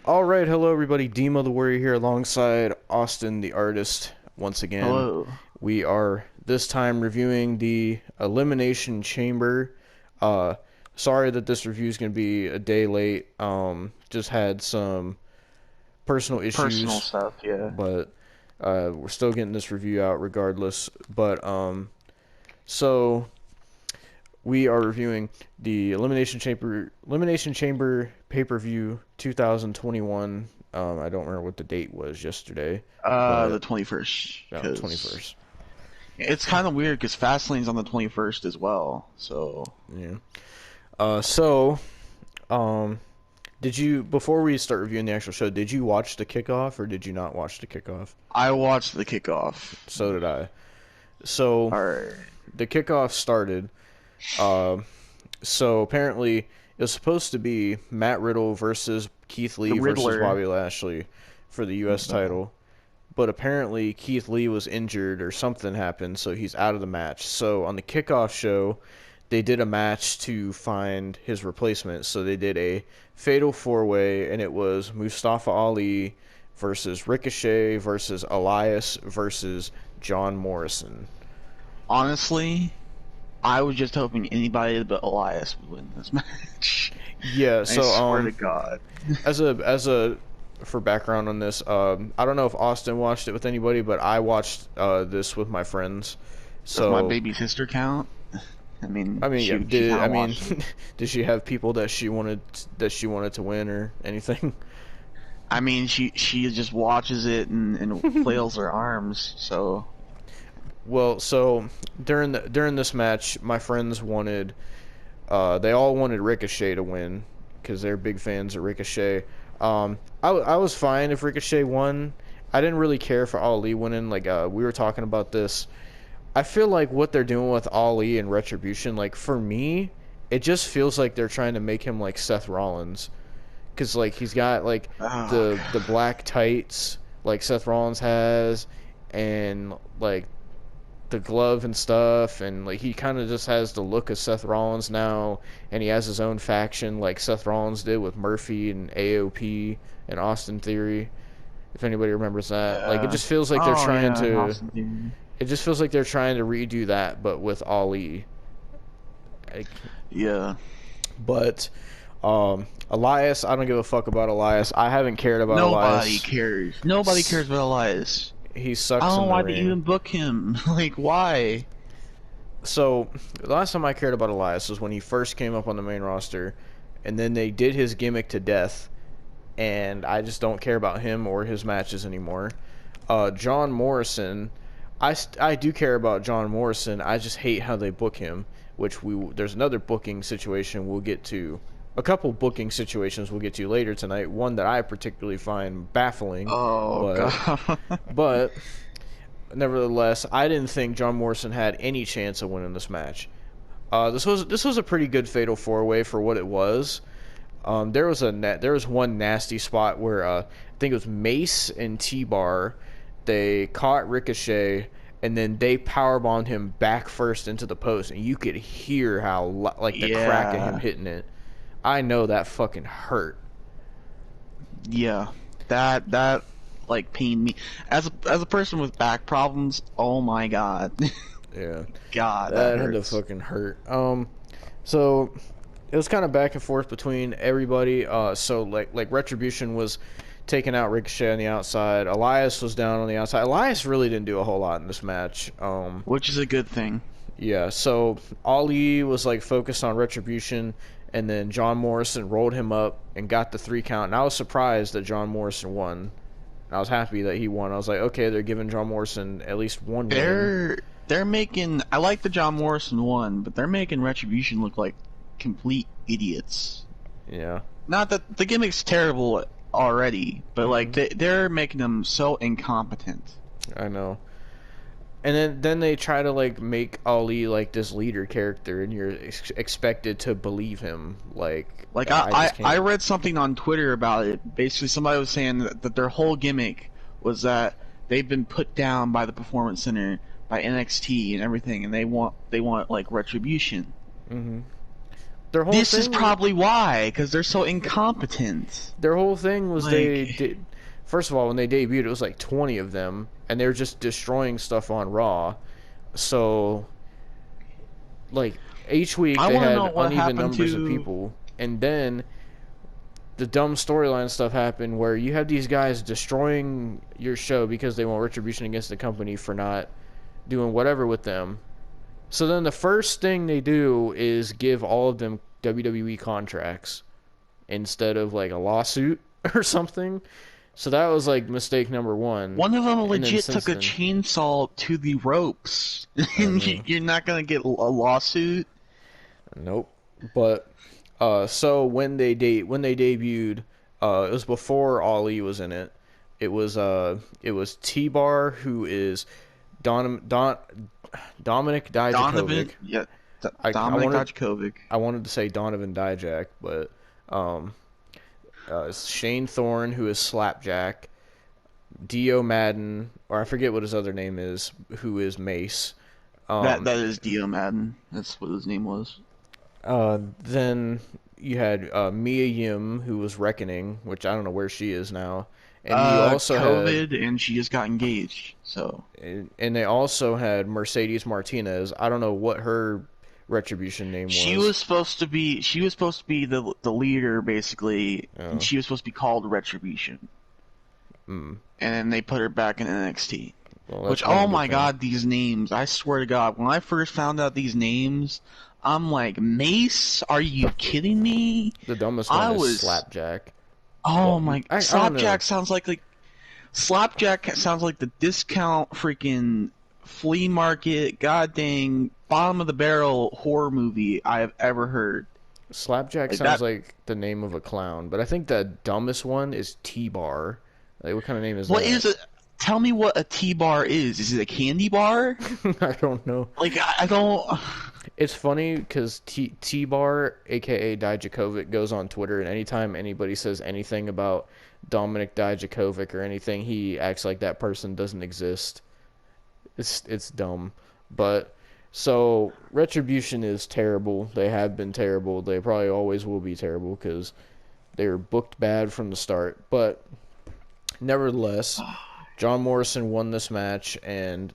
Alright, hello everybody, Demo the Warrior here alongside Austin the Artist once again. Hello. We are this time reviewing the Elimination Chamber. Uh, Sorry that this review is going to be a day late. Just had some personal Personal issues, stuff, yeah. but we're still getting this review out regardless. But so we are reviewing the Elimination Chamber pay-per-view 2021. I don't remember what the date was yesterday. The 21st. No, 21st. It's kind of weird because Fastlane's on the 21st as well, so... Yeah. Did you, before we start reviewing the actual show, did you watch the kickoff or did you not watch the kickoff? I watched the kickoff. So did I. So, Alright. the kickoff started. So apparently it was supposed to be Matt Riddle versus Keith Lee versus Bobby Lashley for the U.S. title. But apparently Keith Lee was injured or something happened, so he's out of the match. So on the kickoff show, they did a match to find his replacement. So they did a fatal four-way, and it was Mustafa Ali versus Ricochet versus Elias versus John Morrison. Honestly, I was just hoping anybody but Elias would win this match. Yeah, so I swear to God. For background on this, I don't know if Austin watched it with anybody, but I watched this with my friends. So does my baby sister count? I mean, yeah, did she have people that she wanted to win or anything? I mean, she just watches it and flails her arms. So, well, so during this match, my friends wanted, they all wanted Ricochet to win because they're big fans of Ricochet. I was fine if Ricochet won. I didn't really care for Ali winning. Like we were talking about this. I feel like what they're doing with Ali and Retribution, like for me, it just feels like they're trying to make him like Seth Rollins, because like he's got like the black tights like Seth Rollins has, and like the glove and stuff, and like he kind of just has the look of Seth Rollins now, and he has his own faction like Seth Rollins did with Murphy and AOP and Austin Theory, if anybody remembers that. Yeah. Like it just feels like they're trying to. It just feels like they're trying to redo that, but with Ali. Like, yeah. But Elias, I don't give a fuck about Elias. I haven't cared about Elias. Nobody cares. Nobody cares about Elias. He sucks. I don't know why they even book him. Like, why? So the last time I cared about Elias was when he first came up on the main roster, and then they did his gimmick to death, and I just don't care about him or his matches anymore. John Morrison, I do care about John Morrison. I just hate how they book him, which there's another booking situation we'll get to. A couple booking situations we'll get to later tonight. One that I particularly find baffling. God. But nevertheless, I didn't think John Morrison had any chance of winning this match. This was a pretty good fatal four-way for what it was. There was one nasty spot where I think it was Mace and T-Bar. They caught Ricochet, and then they powerbombed him back first into the post, and you could hear how like the crack of him hitting it. I know that fucking hurt. Yeah, that like pained me as a person with back problems. Oh my God. Yeah. God, that had to fucking hurt. So it was kind of back and forth between everybody. So like Retribution was taking out Ricochet on the outside. Elias was down on the outside. Elias really didn't do a whole lot in this match. Which is a good thing. Yeah, so Ali was like focused on Retribution, and then John Morrison rolled him up and got the 3 count. And I was surprised that John Morrison won. I was happy that he won. I was like, okay, they're giving John Morrison at least one win. They're making. I like the John Morrison one, but they're making Retribution look like complete idiots. Yeah. Not that the gimmick's terrible already, but like they're making them so incompetent. I know. And then they try to like make Ali like this leader character, and you're expected to believe him. Like I read something on Twitter about it. Basically, somebody was saying that their whole gimmick was that they've been put down by the Performance Center, by NXT and everything, and they want like retribution. Mm-hmm. Their whole This is thing, probably why, because they're so incompetent. their whole thing was Like, they did. First of all, when they debuted, it was like 20 of them, and they were just destroying stuff on Raw. So, like, each week I they want to had know what uneven happened numbers of to. people, and then the dumb storyline stuff happened where you have these guys destroying your show because they want retribution against the company for not doing whatever with them. So then the first thing they do is give all of them WWE contracts instead of like a lawsuit or something. So that was like mistake number one. One of them And then legit since took a then, chainsaw to the ropes. I know. You're not gonna get a lawsuit. Nope. But so when they debuted, it was before Ali was in it. It was T-Bar, who is Dominic Donovan, Dijakovic. yeah, I Dominic wanted Dijakovic. I wanted to say Donovan Dijak, but um, Shane Thorne, who is Slapjack. Dio Madden, or I forget what his other name is, who is Mace. That is Dio Madden. That's what his name was. Then you had Mia Yim, who was Reckoning, which I don't know where she is now. And you also COVID, and she just got engaged. So. and they also had Mercedes Martinez. I don't know what her retribution name was. She was supposed to be the leader basically, and she was supposed to be called Retribution. Mm. And then they put her back in NXT. Well, Which, oh my god, these names! I swear to God, when I first found out these names, I'm like, Mace? Are you kidding me? The dumbest one is Slapjack. Oh well, my! I Slapjack sounds like Slapjack sounds like the discount freaking flea market, goddamn bottom of the barrel horror movie I have ever heard. Slapjack sounds like the name of a clown, but I think the dumbest one is T-Bar. Like, what kind of name is that? What is it? Tell me what a T-bar is. Is it a candy bar? I don't know. Like, I don't... It's funny because T-Bar, a.k.a. Dijakovic, goes on Twitter, and anytime anybody says anything about Dominic Dijakovic or anything, he acts like that person doesn't exist. It's dumb. But, so, Retribution is terrible. They have been terrible. They probably always will be terrible because they were booked bad from the start. But, nevertheless, John Morrison won this match, and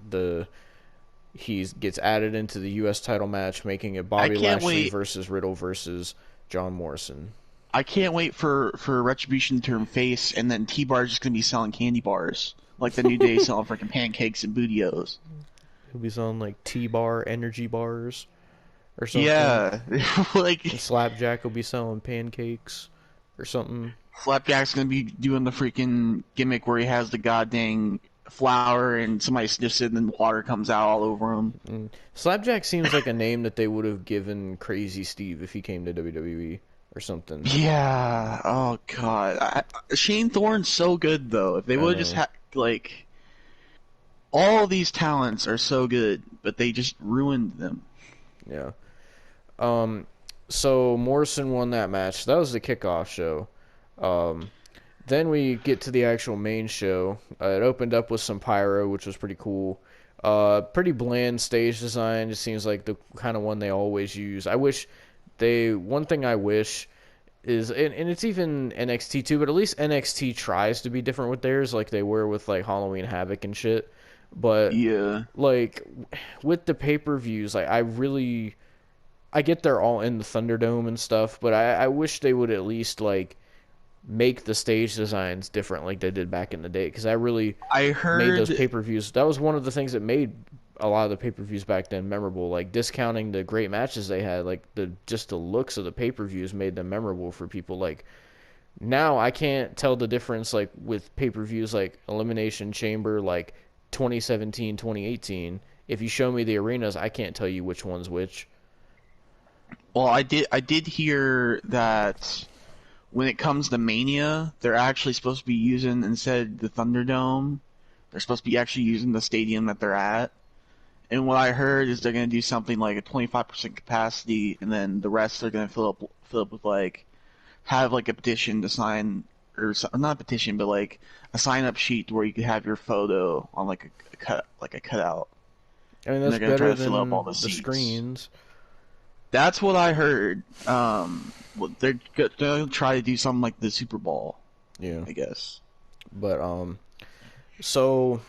he gets added into the U.S. title match, making it Bobby Lashley versus Riddle versus John Morrison. I can't wait for Retribution to turn face, and then T-Bar is just going to be selling candy bars. Like the New Day selling freaking pancakes and bootios. He'll be selling like T-Bar energy bars or something. Yeah. Like, and Slapjack will be selling pancakes or something. Slapjack's going to be doing the freaking gimmick where he has the goddamn flour and somebody sniffs it and then water comes out all over him. Slapjack seems like a name that they would have given Crazy Steve if he came to WWE or something. Yeah. Oh god. Shane Thorne's so good though. If they would have just had like all of these talents are so good, but they just ruined them. Yeah. So Morrison won that match. That was the kickoff show. Then we get to the actual main show. It opened up with some pyro, which was pretty cool. Pretty bland stage design. Just seems like the kind of one they always use. One thing I wish is, and it's even NXT too, but at least NXT tries to be different with theirs, like they were with like Halloween Havoc and shit. But yeah, like with the pay-per-views, like I get they're all in the Thunderdome and stuff, but I wish they would at least like make the stage designs different like they did back in the day, because I heard made those pay-per-views. That was one of the things that made a lot of the pay-per-views back then memorable, like discounting the great matches they had, like just the looks of the pay-per-views made them memorable for people. Like now I can't tell the difference like with pay-per-views like Elimination Chamber like 2017, 2018. If you show me the arenas, I can't tell you which one's which. Well, I did hear that when it comes to Mania, they're actually supposed to be using, instead the Thunderdome, they're supposed to be actually using the stadium that they're at. And what I heard is they're going to do something like a 25% capacity, and then the rest they're going to fill up with like, have like a petition to sign, or not a petition, but like a sign-up sheet where you could have your photo on like a cutout. I mean, that's better than the screens. That's what I heard. They're gonna try to do something like the Super Bowl, Yeah. I guess. But so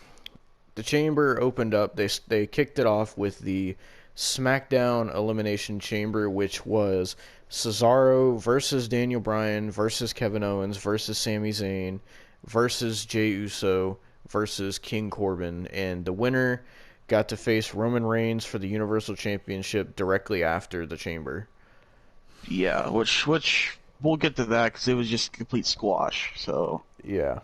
the Chamber opened up. They kicked it off with the Smackdown Elimination Chamber, which was Cesaro versus Daniel Bryan versus Kevin Owens versus Sami Zayn versus Jey Uso versus King Corbin, and the winner got to face Roman Reigns for the Universal Championship directly after the Chamber. Yeah, which we'll get to that because it was just complete squash. So, Yeah.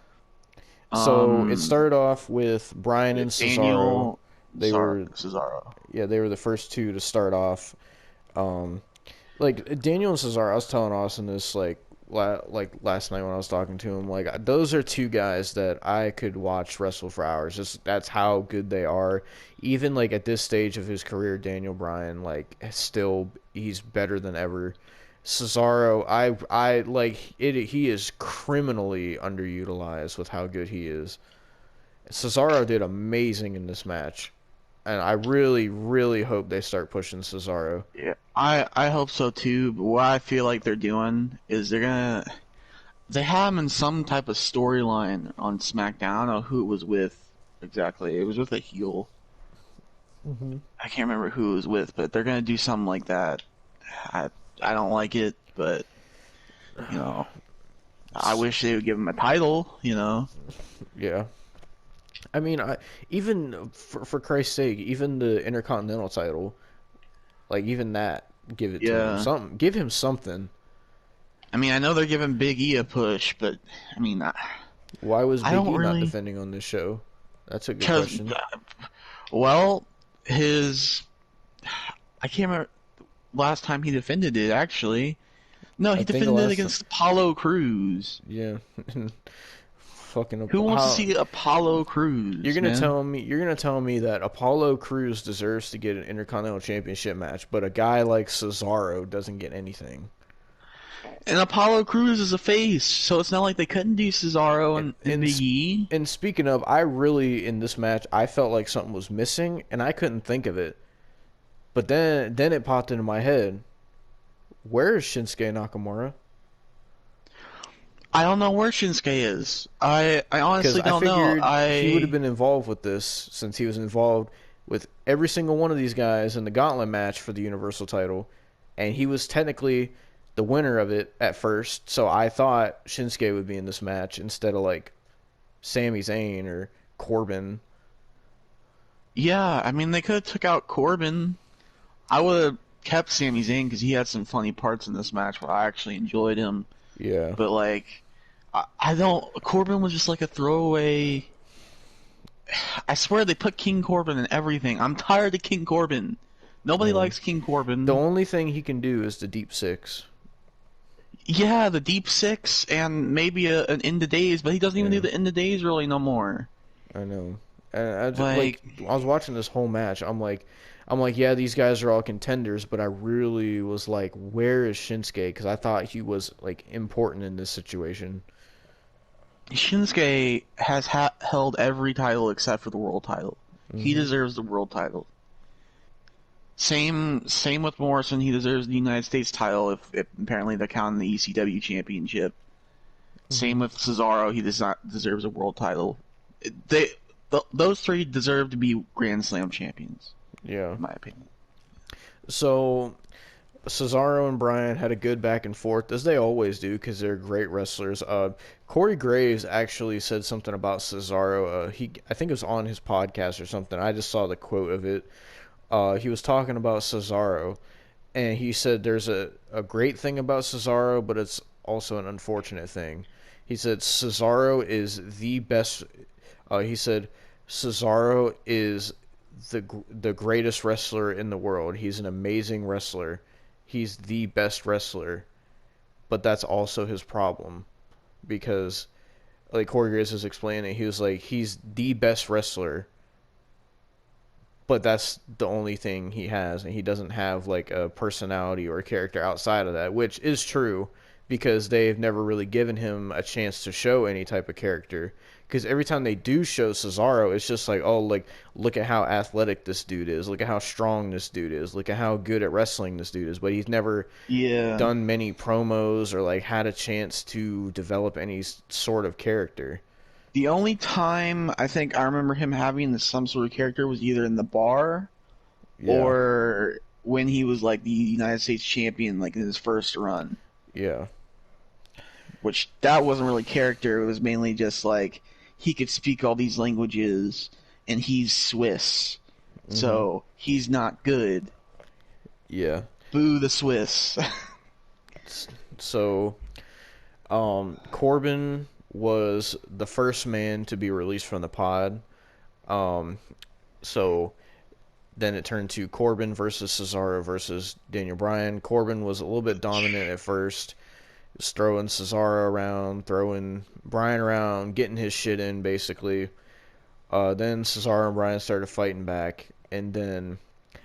So it started off with Bryan and Cesaro. Daniel, They were Cesaro. Yeah, they were the first two to start off. Um, like Daniel and Cesaro, I was telling Austin this like last night when I was talking to him. Like those are two guys that I could watch wrestle for hours. Just that's how good they are. Even like at this stage of his career, Daniel Bryan still he's better than ever. Cesaro, I like it. He is criminally underutilized with how good he is. Cesaro did amazing in this match, and I really, really hope they start pushing Cesaro. Yeah, I hope so too. But what I feel like they're doing is they have him in some type of storyline on SmackDown. I don't know who it was with exactly. It was with a heel. Mm-hmm. I can't remember who it was with, but they're gonna do something like that. I don't like it, but you know, I wish they would give him a title. You know. Yeah. I mean, even for Christ's sake, even the Intercontinental title, like even that, give it to him. Yeah. Give him something. I mean, I know they're giving Big E a push, but I mean, Why was I Big don't E not really defending on this show? That's a good because question. well, his I can't remember last time he defended it actually. No, I he think the defended it last, against Apollo Crews. yeah, fucking Who wants to how, see Apollo Crews? you're gonna Man? tell me that Apollo Crews deserves to get an Intercontinental Championship match, but a guy like Cesaro doesn't get anything. And Apollo Crews is a face, so it's not like they couldn't do Cesaro and Big E. And speaking of, I really in this match I felt like something was missing, and I couldn't think of it. But then it popped into my head. Where is Shinsuke Nakamura? I don't know where Shinsuke is. I Because honestly I don't know. figured he would have been involved with this since he was involved with every single one of these guys in the Gauntlet match for the Universal title, and he was technically the winner of it at first. So I thought Shinsuke would be in this match instead of like Sami Zayn or Corbin. Yeah, I mean they could have took out Corbin. I would have kept Sami Zayn because he had some funny parts in this match where I actually enjoyed him. Yeah. But like, I don't. Corbin was just like a throwaway. I swear they put King Corbin in everything. I'm tired of King Corbin. Nobody Yeah. likes King Corbin. The only thing he can do is the deep six. Yeah, the Deep Six and maybe an End of Days, but he doesn't even Yeah. do the End of Days really no more. I know. And I just, Like, I was watching this whole match. I'm like, yeah, these guys are all contenders, but I really was like, where is Shinsuke? Because I thought he was like important in this situation. Shinsuke has held every title except for the world title. He deserves the world title. Same with Morrison. He deserves the United States title if apparently they're counting the ECW championship. Same with Cesaro. He deserves a world title. Those three deserve to be Grand Slam champions, Yeah. in my opinion. So Cesaro and Bryan had a good back and forth, as they always do, because they're great wrestlers. Corey Graves actually said something about Cesaro. I think it was on his podcast or something. I just saw the quote of it. He was talking about Cesaro, and he said there's a great thing about Cesaro, but it's also an unfortunate thing. He said Cesaro is the best. He said Cesaro is the greatest wrestler in the world. He's an amazing wrestler. He's the best wrestler, but that's also his problem because, like Corey Graves was explaining, he was like, he's the best wrestler, but that's the only thing he has, and he doesn't have like a personality or a character outside of that, which is true. because they've never really given him a chance to show any type of character. Because every time they do show Cesaro, it's just like, oh, like, look at how athletic this dude is. Look at how strong this dude is. Look at how good at wrestling this dude is. But he's never Yeah. done many promos or, like, had a chance to develop any sort of character. The only time I think I remember him having some sort of character was either in the bar Yeah. or when he was like the United States champion, like in his first run. Yeah. Which that wasn't really character. It was mainly just like he could speak all these languages and he's Swiss, so he's not good. Yeah. Boo the Swiss. So, Corbin was the first man to be released from the pod. So then it turned to Corbin versus Cesaro versus Daniel Bryan. Corbin was a little bit dominant at first. Was throwing Cesaro around, throwing Bryan around, getting his shit in, basically. Then Cesaro and Bryan started fighting back. And then,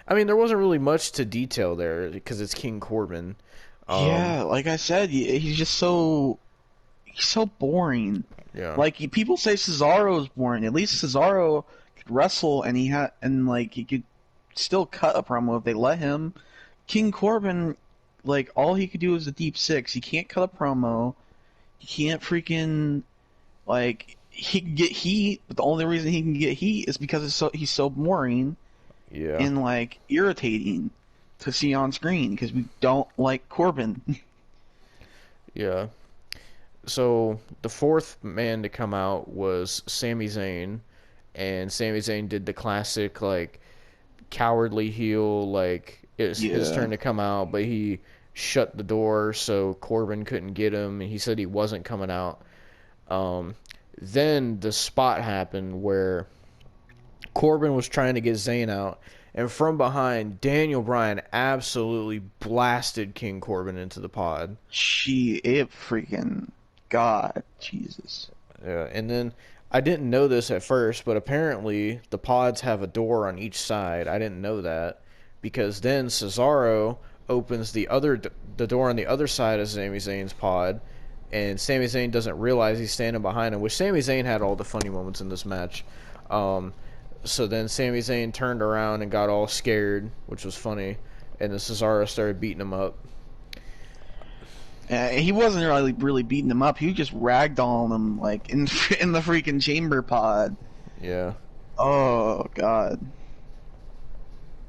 I mean, there wasn't really much to detail there because it's King Corbin. Yeah, like I said, he's just he's so boring. Yeah. Like people say Cesaro's boring. At least Cesaro could wrestle and he could still cut a promo if they let him. King Corbin, like all he could do is a deep six. He can't cut a promo. He can't freaking like he can get heat, but the only reason he can get heat is because he's so boring Yeah. and like irritating to see on screen because we don't like Corbin. Yeah. So the fourth man to come out was Sami Zayn, and Sami Zayn did the classic like cowardly heel, like it's his turn to come out, but he shut the door so Corbin couldn't get him, and he said he wasn't coming out. Then the spot happened where Corbin was trying to get Zayn out, and from behind, Daniel Bryan absolutely blasted King Corbin into the pod. It freaking God, Jesus. Yeah, and then I didn't know this at first, but apparently the pods have a door on each side. I didn't know that because then Cesaro opens the door on the other side of Sami Zayn's pod, and Sami Zayn doesn't realize he's standing behind him. Which Sami Zayn had all the funny moments in this match. So then Sami Zayn turned around and got all scared, which was funny, and then Cesaro started beating him up. He wasn't really beating him up. He was just ragdolling him like in the freaking chamber pod. Yeah. Oh God.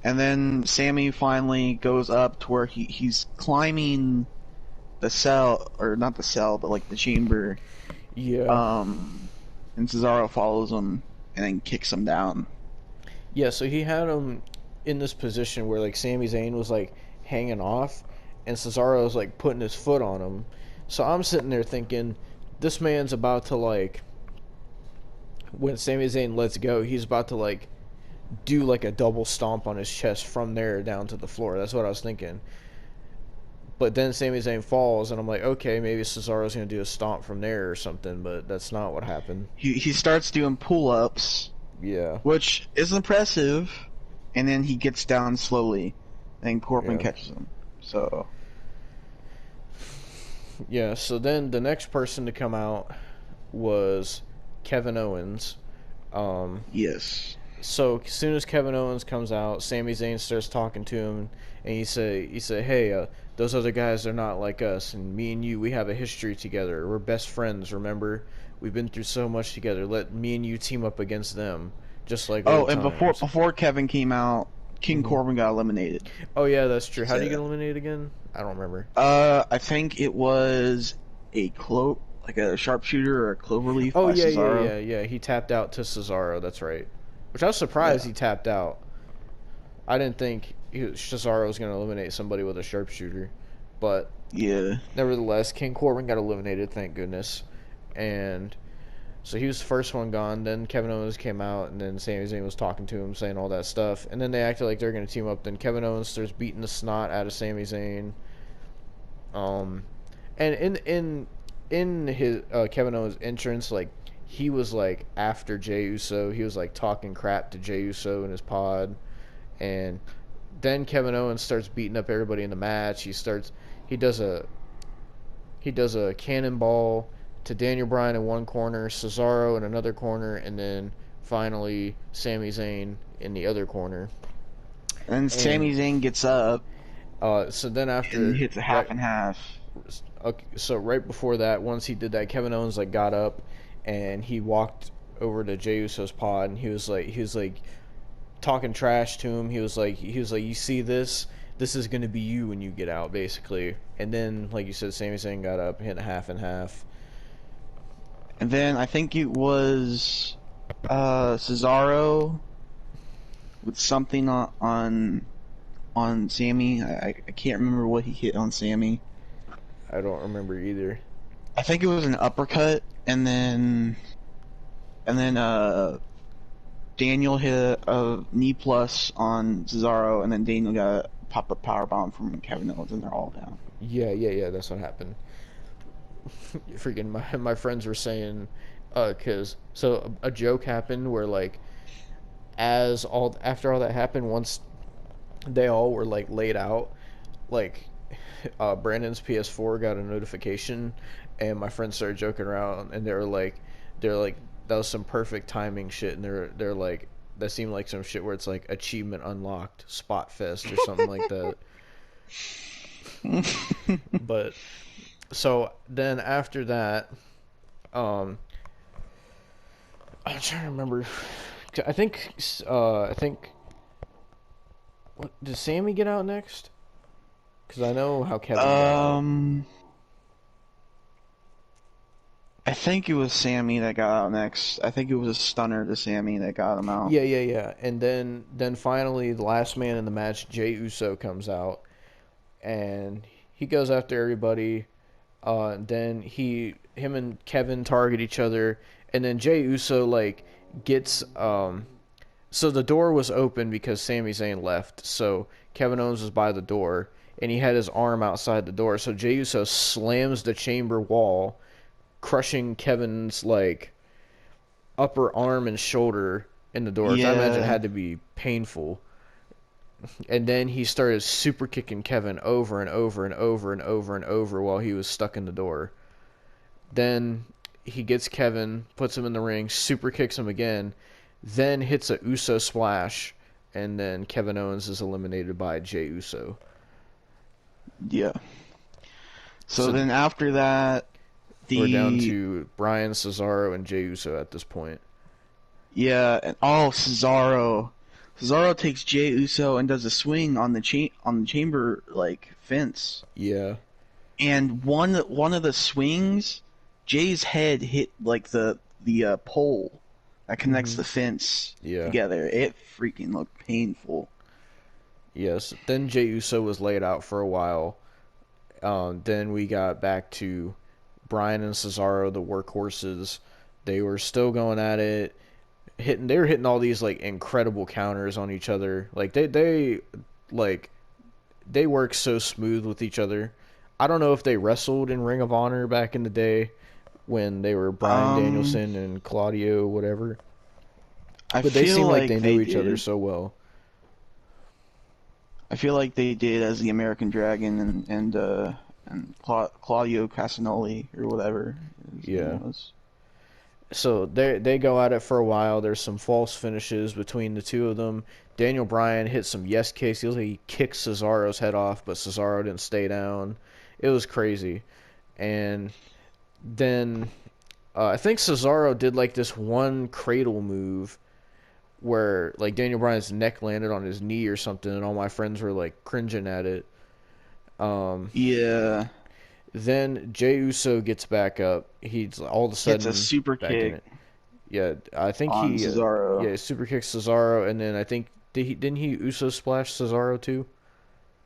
And then Sammy finally goes up to where he's climbing the cell, or not the cell, but like the chamber. Yeah. And Cesaro follows him and then kicks him down. Yeah, so he had him in this position where like Sami Zayn was like hanging off, and Cesaro was like putting his foot on him. So I'm sitting there thinking, this man's about to like, when Sami Zayn lets go, he's about to like do like a double stomp on his chest from there down to the floor. That's what I was thinking. But then Sami Zayn falls, and I'm like, okay, maybe Cesaro's going to do a stomp from there or something, but that's not what happened. He starts doing pull-ups, Yeah. which is impressive, and then he gets down slowly, and Corbin catches him. So... Yeah, so then the next person to come out was Kevin Owens. Yes. So as soon as Kevin Owens comes out, Sami Zayn starts talking to him, and he say, hey, those other guys are not like us, and me and you, we have a history together. We're best friends, remember? We've been through so much together. Let me and you team up against them, just like old and times. before Kevin came out, King Corbin got eliminated. Oh yeah, that's true. How did he get eliminated again? I don't remember. I think it was like a sharpshooter or a cloverleaf. Oh by yeah, Cesaro. yeah. He tapped out to Cesaro. That's right. Which I was surprised he tapped out. I didn't think Cesaro was going to eliminate somebody with a sharpshooter, but yeah. Nevertheless, King Corbin got eliminated. Thank goodness. And so he was the first one gone. Then Kevin Owens came out, and then Sami Zayn was talking to him, saying all that stuff. And then they acted like they're going to team up. Then Kevin Owens starts beating the snot out of Sami Zayn. And in his Kevin Owens' entrance, like he was like after Jey Uso. He was like talking crap to Jey Uso in his pod, and then Kevin Owens starts beating up everybody in the match. He he does a cannonball to Daniel Bryan in one corner, Cesaro in another corner, and then finally Sami Zayn in the other corner. And And Sami Zayn gets up so then and after hits a right half and half. okay, so right before that, once he did that, Kevin Owens like got up and he walked over to Jey Uso's pod, and he was like talking trash to him. He was like, you see this? This is gonna be you when you get out, basically. And then, like you said, Sami Zayn got up, hit a half and half. And then I think it was Cesaro with something on Sammy. I can't remember what he hit on Sammy. I don't remember either. I think it was an uppercut, and then Daniel hit a knee plus on Cesaro, and then Daniel got a pop-up powerbomb from Kevin Owens, and they're all down. Yeah. That's what happened. Freaking my friends were saying, cause so a joke happened where like after all that happened, once they all were like laid out, like Brandon's PS4 got a notification, and my friends started joking around, and they're like that was some perfect timing shit, and they're like that seemed like some shit where it's like achievement unlocked, Spot Fest or something like that. But so then after that, um, I'm trying to remember. I think what, did Sammy get out next? Because I know how Kevin got out. I think it was Sammy that got out next. I think it was a stunner to Sammy that got him out. Yeah. And then finally, the last man in the match, Jey Uso, comes out, and he goes after everybody. Then him and Kevin target each other, and then Jey Uso like gets So the door was open because Sami Zayn left. So Kevin Owens was by the door, and he had his arm outside the door. So Jey Uso slams the chamber wall, crushing Kevin's like upper arm and shoulder in the door. I imagine it Yeah. had to be painful. And then he started super kicking Kevin over and over and over and over and over while he was stuck in the door. Then he gets Kevin, puts him in the ring, super kicks him again, then hits a Uso splash, and then Kevin Owens is eliminated by Jey Uso. Yeah. So So then after that, we're down the to Bryan, Cesaro, and Jey Uso at this point. yeah, and Cesaro. Cesaro takes Jey Uso and does a swing on the chamber like fence. Yeah. And one of the swings, Jay's head hit like the pole that connects the fence Yeah. together. It freaking looked painful. Yes. Then Jey Uso was laid out for a while. Then we got back to Bryan and Cesaro, the workhorses. They were still going at it. They were hitting all these like incredible counters on each other. Like they work so smooth with each other. I don't know if they wrestled in Ring of Honor back in the day when they were Bryan Um, Danielson and Claudio whatever, I but they feel seem like like they they knew each other did. so well. I feel like they did as the American Dragon and Claudio Castagnoli or whatever his Yeah. name was. So they go at it for a while. There's some false finishes between the two of them. Daniel Bryan hit some yes kicks. He kicked Cesaro's head off, but Cesaro didn't stay down. It was crazy. And then I think Cesaro did like this one cradle move where like Daniel Bryan's neck landed on his knee or something, and all my friends were like cringing at it. Um, Yeah, then Jey Uso gets back up. He's all of a hits a sudden super back in kick it. Yeah, I think on he Cesaro. yeah, super kicks Cesaro, and then I think didn't he Uso splash Cesaro too?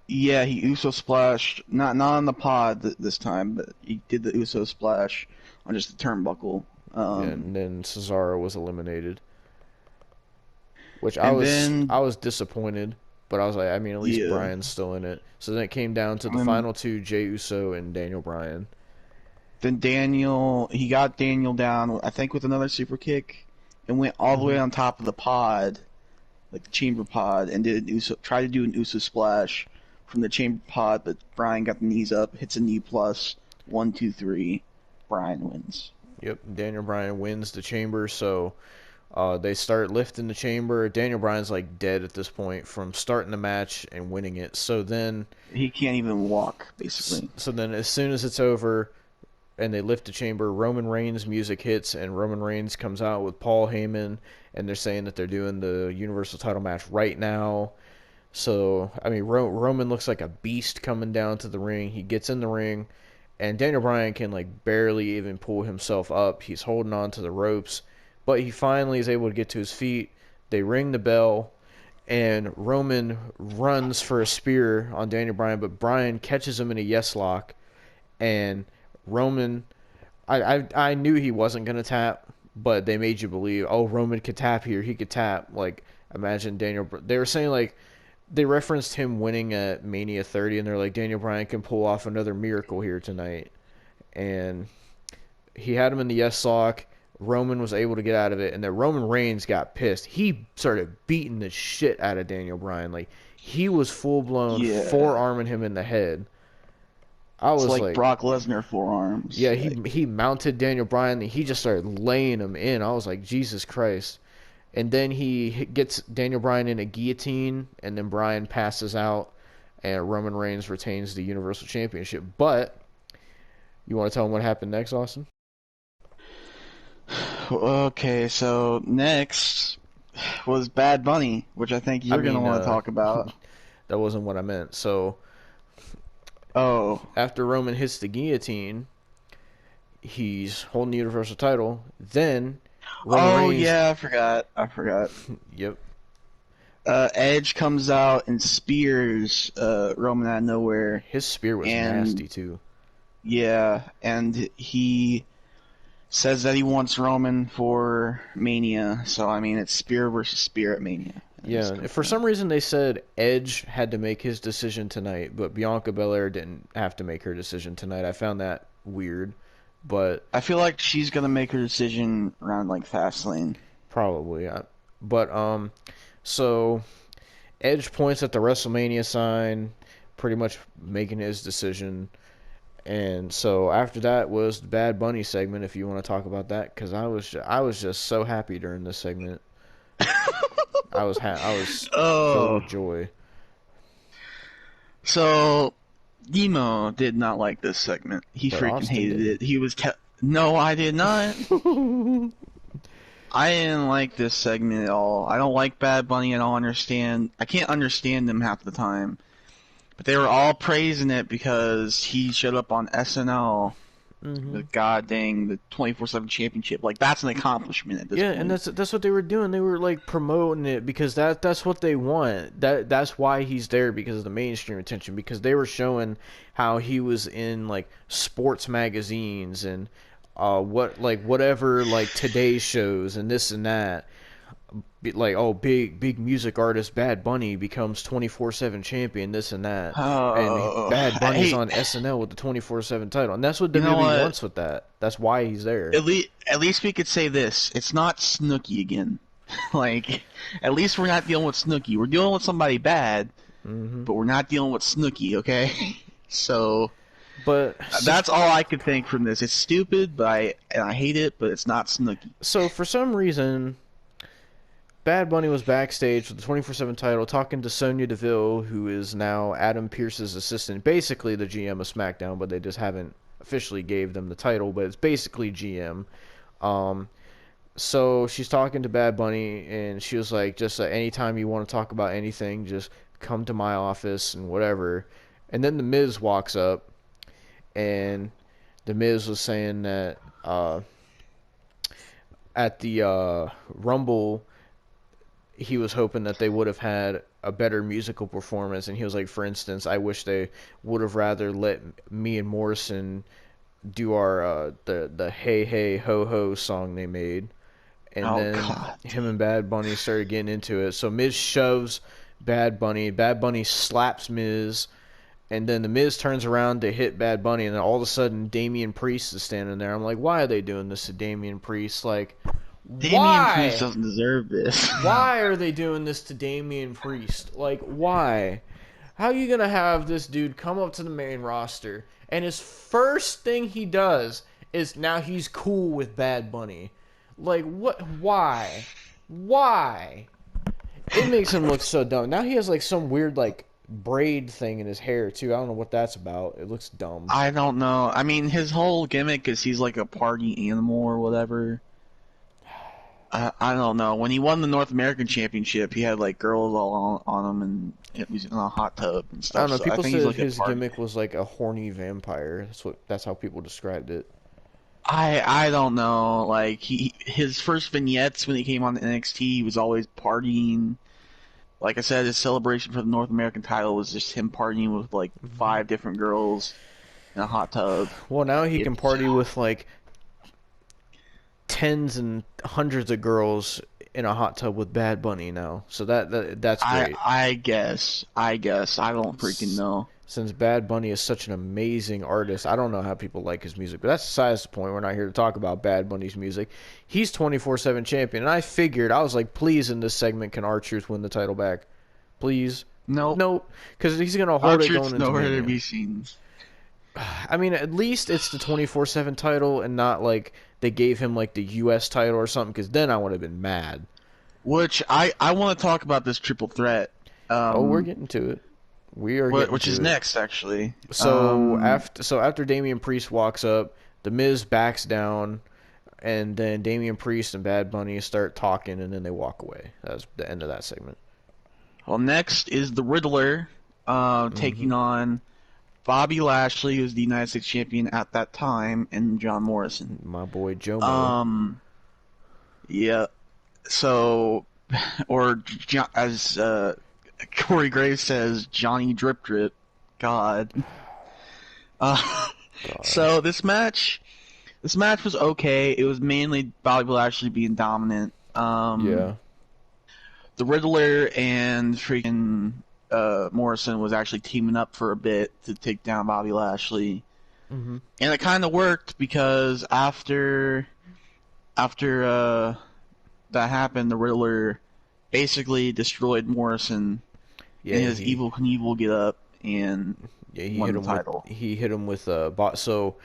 Yeah, he Uso splashed not on the pod this time, but he did the Uso splash on just the turnbuckle. Yeah, Um, and then Cesaro was eliminated, which I and was then I was disappointed, but I was like, I mean, at least yeah, Bryan's still in it. So then it came down to the and then final two, Jey Uso and Daniel Bryan. Daniel, he got Daniel down, I think with another super kick, and went all the way Hmm. on top of the pod, like the chamber pod, and tried to do an Uso splash from the chamber pod, but Bryan got the knees up, hits a knee plus 1, 2, 3. Bryan wins. Yep, Daniel Bryan wins the chamber, so they start lifting the chamber. Daniel Bryan's like dead at this point from starting the match and winning it. So then he can't even walk, basically. So then as soon as it's over and they lift the chamber, Roman Reigns' music hits, and Roman Reigns comes out with Paul Heyman, and they're saying that they're doing the Universal title match right now. So, I mean, Roman looks like a beast coming down to the ring. He gets in the ring, and Daniel Bryan can, like, barely even pull himself up. He's holding on to the ropes, but he finally is able to get to his feet. They ring the bell, and Roman runs for a spear on Daniel Bryan, but Bryan catches him in a yes lock, and Roman, I knew he wasn't going to tap, but they made you believe, oh, Roman could tap here, he could tap. Like, imagine they were saying, like, they referenced him winning at Mania 30, and they're like, Daniel Bryan can pull off another miracle here tonight. And he had him in the yes lock. Roman was able to get out of it, and then Roman Reigns got pissed. He started beating the shit out of Daniel Bryan. Like, he was full-blown forearming him in the head. I was like Brock Lesnar forearms. Yeah, he mounted Daniel Bryan, and he just started laying him in. I was like, Jesus Christ. And then he gets Daniel Bryan in a guillotine, and then Bryan passes out, and Roman Reigns retains the Universal Championship. But, you want to tell him what happened next, Austin? Okay, so next was Bad Bunny, which I think you're going to want to talk about. That wasn't what I meant. So, after Roman hits the guillotine, he's holding the Universal title. Then Roman Reigns... yeah, I forgot. Yep. Edge comes out and spears Roman out of nowhere. His spear was nasty, too. Yeah, and he says that he wants Roman for Mania. So, I mean, it's spear versus spear at Mania. Yeah, for some reason they said Edge had to make his decision tonight, but Bianca Belair didn't have to make her decision tonight. I found that weird, but... I feel like she's going to make her decision around, like, Fastlane. Probably, yeah. But, so, Edge points at the WrestleMania sign, pretty much making his decision. And so after that was the Bad Bunny segment, if you want to talk about that, because I was just so happy during this segment. I was filled with joy. So, Demo did not like this segment. He freaking Austin hated did. it. He was No, I did not. I didn't like this segment at all. I don't like Bad Bunny. I can't understand him half the time. But they were all praising it because he showed up on SNL. Mm-hmm. The the 24/7 championship. Like, that's an accomplishment at this point. Yeah, and that's what they were doing. They were like promoting it because that's what they want. That's why he's there, because of the mainstream attention. Because they were showing how he was in like sports magazines and whatever Today shows and this and that. Like, oh, big music artist Bad Bunny becomes 24/7 champion, this and that. And Bad Bunny's on SNL with the 24/7 title. And that's what WWE wants with that. That's why he's there. At least we could say this. It's not Snooki again. Like, at least we're not dealing with Snooki. We're dealing with somebody bad, but we're not dealing with Snooki, okay? So... But that's all I could think from this. It's stupid, but I hate it, but it's not Snooki. So, for some reason... Bad Bunny was backstage with the 24/7 title talking to Sonya Deville, who is now Adam Pearce's assistant, basically the GM of Smackdown, but they just haven't officially gave them the title, but it's basically GM. So she's talking to Bad Bunny, and she was like, just anytime you want to talk about anything, just come to my office and whatever. And then The Miz walks up, and The Miz was saying that at the Rumble... he was hoping that they would have had a better musical performance, and he was like, for instance, I wish they would have rather let me and Morrison do our the Hey Hey Ho Ho song they made, and then him and Bad Bunny started getting into it. So Miz shoves Bad Bunny slaps Miz, and then the Miz turns around to hit Bad Bunny, and then all of a sudden Damian Priest is standing there. I'm like, why are they doing this to Damian Priest? Like, Damian Priest doesn't deserve this. Why are they doing this to Damian Priest? Like, why? How you gonna have this dude come up to the main roster and his first thing he does is now he's cool with Bad Bunny? Like, what? Why? Why? It makes him look so dumb. Now he has like some weird like braid thing in his hair too. I don't know what that's about. It looks dumb. I don't know. I mean, his whole gimmick is he's like a party animal or whatever. I don't know. When he won the North American Championship, he had like girls all on him, and it was in a hot tub and stuff. I don't know. So People think said like his gimmick was like a horny vampire. That's how people described it. I don't know. Like his first vignettes when he came on the NXT, he was always partying. Like I said, his celebration for the North American title was just him partying with like 5 different girls in a hot tub. Well, now he can party with like tens and hundreds of girls in a hot tub with Bad Bunny now. So that's great. I guess. I don't freaking know. Since Bad Bunny is such an amazing artist, I don't know how people like his music, but that's besides the point. We're not here to talk about Bad Bunny's music. He's 24/7 champion, and I was like, please, in this segment, can R-Truth win the title back? Please? Nope. Because he's going to hold it going into nowhere Mania. to be seen. I mean, at least it's the 24/7 title and not like they gave him like the U.S. title or something, because then I would have been mad. Which I want to talk about this triple threat. We're getting to it. We are getting which to is it. Next, actually. So after Damian Priest walks up, the Miz backs down, and then Damian Priest and Bad Bunny start talking, and then they walk away. That's the end of that segment. Well, next is the Riddler taking on Bobby Lashley, who's the United States champion at that time, and John Morrison. My boy Joe. Yeah. So, or as Corey Graves says, Johnny Drip Drip. God. So this match was okay. It was mainly Bobby Lashley being dominant. Yeah. The Riddler and freaking Morrison was actually teaming up for a bit to take down Bobby Lashley. Mm-hmm. And it kind of worked because after that happened, the Riddler basically destroyed Morrison in his Evil Knievel get up and won the title. He hit him with so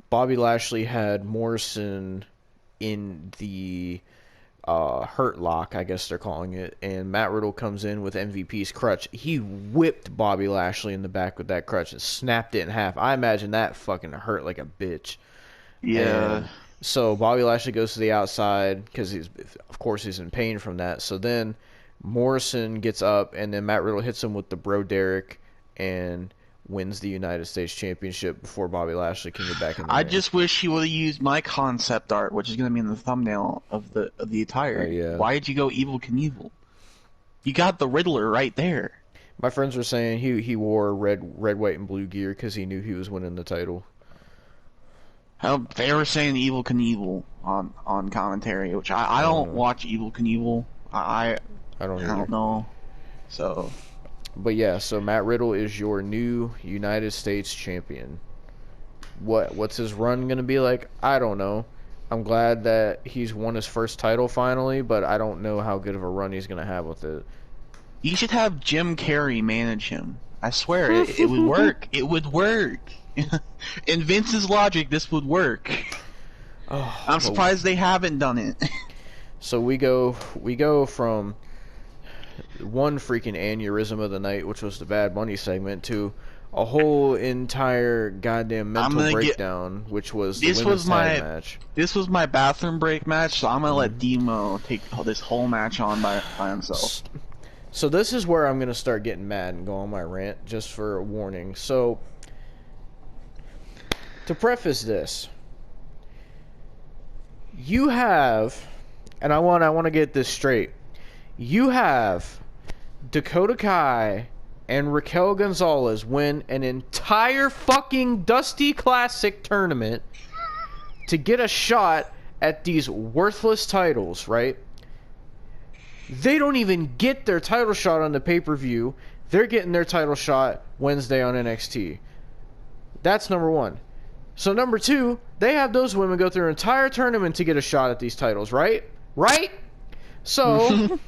Bobby Lashley had Morrison in the Hurt Lock, I guess they're calling it, and Matt Riddle comes in with MVP's crutch. He whipped Bobby Lashley in the back with that crutch and snapped it in half. I imagine that fucking hurt like a bitch. Yeah. And so Bobby Lashley goes to the outside because of course he's in pain from that. So then Morrison gets up, and then Matt Riddle hits him with the Bro Derek and wins the United States Championship before Bobby Lashley can get back in the ring. Just wish he would have used my concept art, which is going to be in the thumbnail of the attire. Yeah. Why did you go Evil Knievel? You got the Riddler right there. My friends were saying he wore red, white, and blue gear because he knew he was winning the title. They were saying Evil Knievel on commentary, which I don't watch Evil Knievel. I don't know. So. But yeah, so Matt Riddle is your new United States champion. What's his run going to be like? I don't know. I'm glad that he's won his first title finally, but I don't know how good of a run he's going to have with it. You should have Jim Carrey manage him. I swear, it would work. It would work. In Vince's logic, this would work. I'm surprised they haven't done it. So we go from one freaking aneurysm of the night, which was the Bad Bunny segment, to a whole entire goddamn mental breakdown, which was the women's tag match. This was my bathroom break match, so I'm gonna let Demo take this whole match on by himself. So this is where I'm gonna start getting mad and go on my rant, just for a warning. So to preface this, you have, and I want to get this straight. You have Dakota Kai and Raquel Gonzalez win an entire fucking Dusty Classic tournament to get a shot at these worthless titles, right? They don't even get their title shot on the pay-per-view. They're getting their title shot Wednesday on NXT. That's number one. So number two, they have those women go through an entire tournament to get a shot at these titles, right? Right? So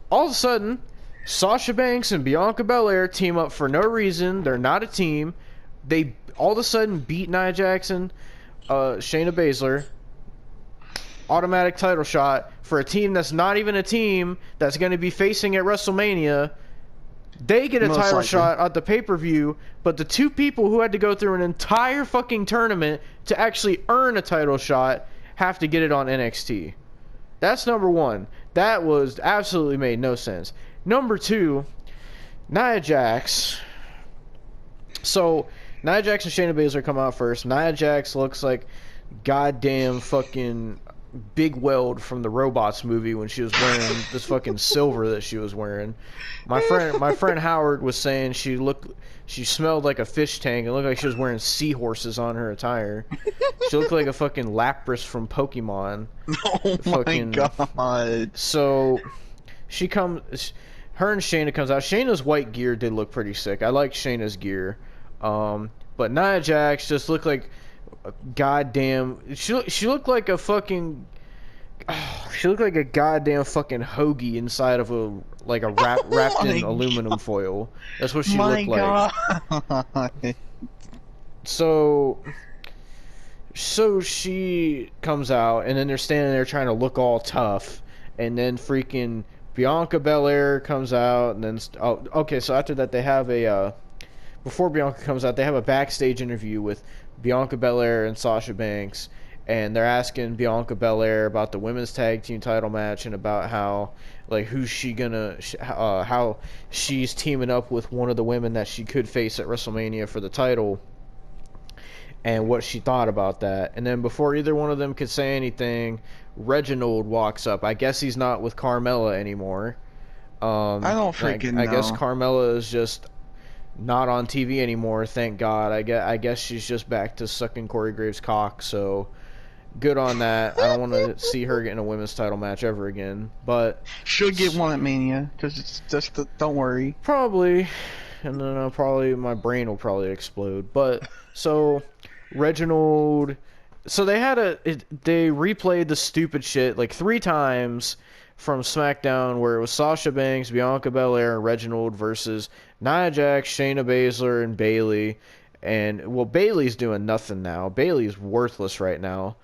all of a sudden, Sasha Banks and Bianca Belair team up for no reason. They're not a team. They all of a sudden beat Nia Jax and Shayna Baszler. Automatic title shot for a team that's not even a team that's going to be facing at WrestleMania. They get a Most title likely. shot at the pay-per-view, but the two people who had to go through an entire fucking tournament to actually earn a title shot have to get it on NXT. That's number one. That was absolutely made no sense. Number two, Nia Jax. So, Nia Jax and Shayna Baszler come out first. Nia Jax looks like goddamn fucking Big Weld from the Robots movie when she was wearing this fucking silver that she was wearing. My friend Howard was saying she smelled like a fish tank. It looked like she was wearing seahorses on her attire. She looked like a fucking Lapras from Pokemon. Oh Fucking- my god. So her and Shayna comes out. Shayna's white gear did look pretty sick. I like Shayna's gear. But Nia Jax just looked like a goddamn. She looked like a fucking. She looked like a goddamn fucking hoagie inside of a wrapped in aluminum foil. That's what she looked like. God. So she comes out, and then they're standing there trying to look all tough, and then freaking Bianca Belair comes out, and then so after that they have a before Bianca comes out, they have a backstage interview with Bianca Belair and Sasha Banks, and they're asking Bianca Belair about the women's tag team title match and about how who's she gonna how she's teaming up with one of the women that she could face at WrestleMania for the title, and what she thought about that. And then before either one of them could say anything, Reginald walks up. I guess he's not with Carmella anymore. I don't freaking know. I guess Carmella is just not on TV anymore, thank God. I guess she's just back to sucking Corey Graves' cock, so good on that. I don't want to see her get in a women's title match ever again, but She'll get one at Mania, because it's just, don't worry. probably, and then probably my brain will probably explode. But so Reginald, so they replayed the stupid shit like 3 times from SmackDown, where it was Sasha Banks, Bianca Belair, and Reginald versus Nia Jax, Shayna Baszler, and Bayley. And well, Bayley's doing nothing now. Bayley's worthless right now.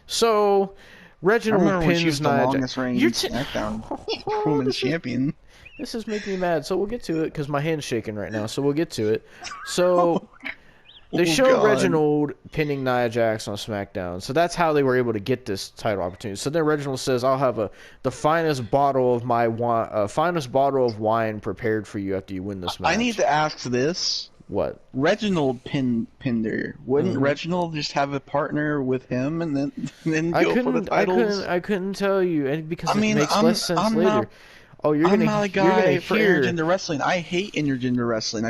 So I Reginald remember when she pins was the Nia longest Jax. reigning You're SmackDown Women's Champion. This is making me mad, so we'll get to it because my hand's shaking right now. So we'll get to it. So they show God. Reginald pinning Nia Jax on SmackDown. So that's how they were able to get this title opportunity. So then Reginald says, "I'll have the finest bottle of wine prepared for you after you win this match." I need to ask this. What? Reginald pinned her. Wouldn't Reginald just have a partner with him and then go for the titles? I couldn't tell you, and because I mean, it makes less sense I'm later. not- Oh, you're I'm gonna not a you're gonna guy for hear. intergender wrestling. I hate intergender wrestling.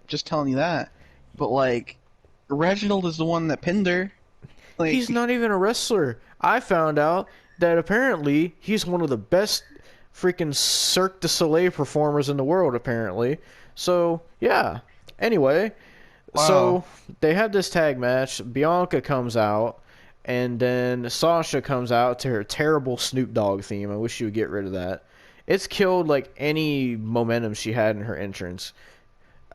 Just telling you that. But Reginald is the one that pinned her. He's not even a wrestler. I found out that apparently he's one of the best freaking Cirque du Soleil performers in the world, apparently. So, yeah. Anyway, so Wow. they had this tag match. Bianca comes out, and then Sasha comes out to her terrible Snoop Dogg theme. I wish she would get rid of that. It's killed any momentum she had in her entrance.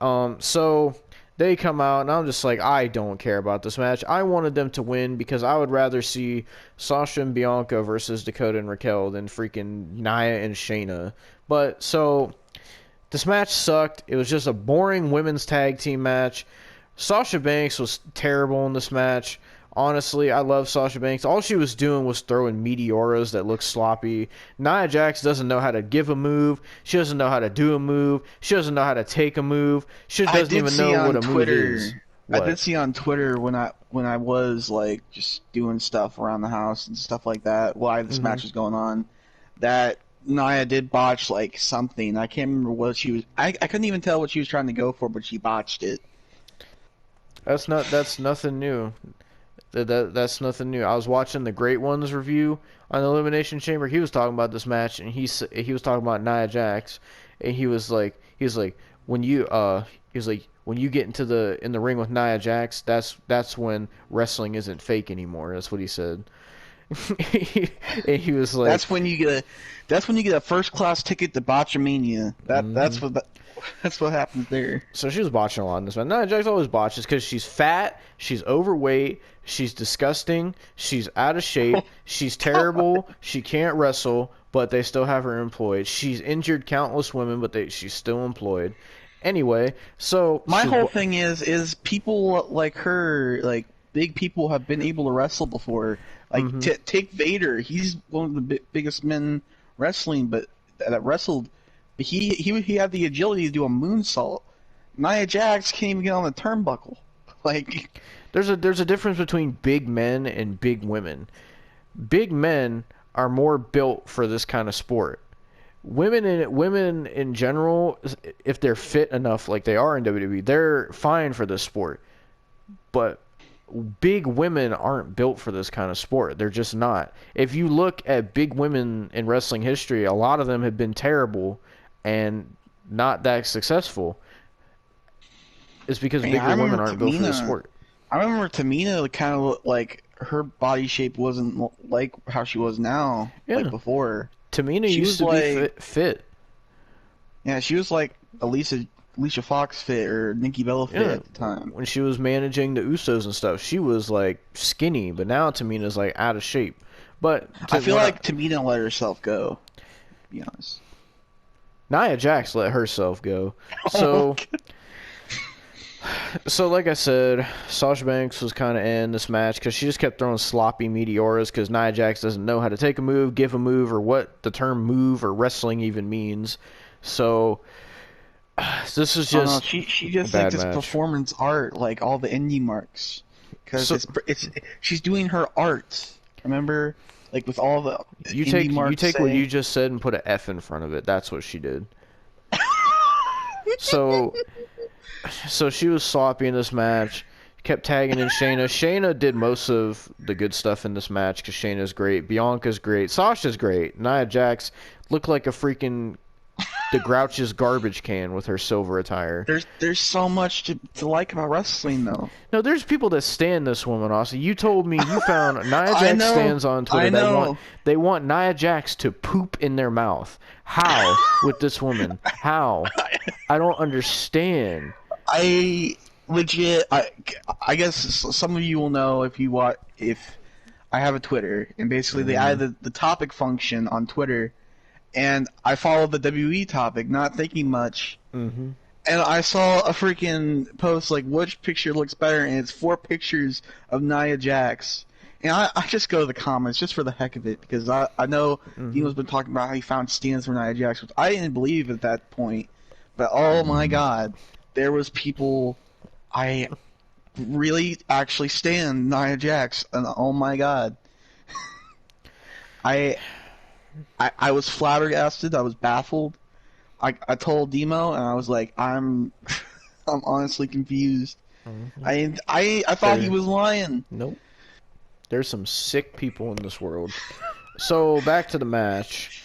So they come out, and I'm just like, I don't care about this match. I wanted them to win because I would rather see Sasha and Bianca versus Dakota and Raquel than freaking Nia and Shayna. But, so this match sucked. It was just a boring women's tag team match. Sasha Banks was terrible in this match. Honestly, I love Sasha Banks. All she was doing was throwing meteoras that looked sloppy. Nia Jax doesn't know how to give a move. She doesn't know how to do a move. She doesn't know how to take a move. She doesn't even know what a move is. I did see on Twitter when I was just doing stuff around the house and stuff like that while this match was going on, that Nia did botch something. I can't remember what she was. I couldn't even tell what she was trying to go for, but she botched it. That's nothing new. That's nothing new. I was watching the Great Ones review on the Elimination Chamber. He was talking about this match, and he was talking about Nia Jax, and he was like when you get in the ring with Nia Jax, that's when wrestling isn't fake anymore. That's what he said. And he was like, that's when you get a first class ticket to Botchamania. That's what happens there. so she was botching a lot in this one. Nia Jax always botches because she's fat, she's overweight, she's disgusting, she's out of shape, she's terrible, she can't wrestle, but they still have her employed. She's injured countless women, but she's still employed. Anyway, so My whole thing is people like her, like big people, have been able to wrestle before. Like take Vader, he's one of the biggest men wrestling, but that wrestled. But he had the agility to do a moonsault. Nia Jax can't even get on the turnbuckle. Like there's a difference between big men and big women. Big men are more built for this kind of sport. Women in general, if they're fit enough, like they are in WWE, they're fine for this sport. But big women aren't built for this kind of sport. They're just not. If you look at big women in wrestling history, a lot of them have been terrible and not that successful. It's because bigger women aren't built for the sport. I remember Tamina kind of looked like her body shape wasn't like how she was now, like before. Tamina used to be fit. Yeah, she was like Alicia Fox fit or Nikki Bella fit at the time. When she was managing the Usos and stuff, she was like skinny, but now Tamina's like out of shape. But I feel like Tamina let herself go, to be honest. Nia Jax let herself go. So, so like I said, Sasha Banks was kind of in this match because she just kept throwing sloppy meteoras because Nia Jax doesn't know how to take a move, give a move, or what the term move or wrestling even means. So this is just she just thinks it's performance art, like all the indie marks, because it's she's doing her art. Remember, like with all the you take what you just said and put an F in front of it. That's what she did. So she was sloppy in this match. Kept tagging in Shayna. Shayna did most of the good stuff in this match because Shayna's great. Bianca's great. Sasha's great. Nia Jax looked like a freaking the Grouch's garbage can with her silver attire. There's so much to like about wrestling, though. No, there's people that stand this woman, Austin. You told me you found Nia Jax stands on Twitter. They want Nia Jax to poop in their mouth. How with this woman? How? I don't understand. I guess some of you will know if I have a Twitter, and basically they added the topic function on Twitter. And I followed the WWE topic, not thinking much. And I saw a freaking post like, which picture looks better? And it's 4 pictures of Nia Jax. And I just go to the comments just for the heck of it, because I know Dino's been talking about how he found stands for Nia Jax, which I didn't believe at that point. But oh my god, there was people I really actually stand Nia Jax, and oh my god. I was flabbergasted. I was baffled. I told Demo, and I was like, I'm honestly confused. I thought he was lying. Nope. There's some sick people in this world. So back to the match.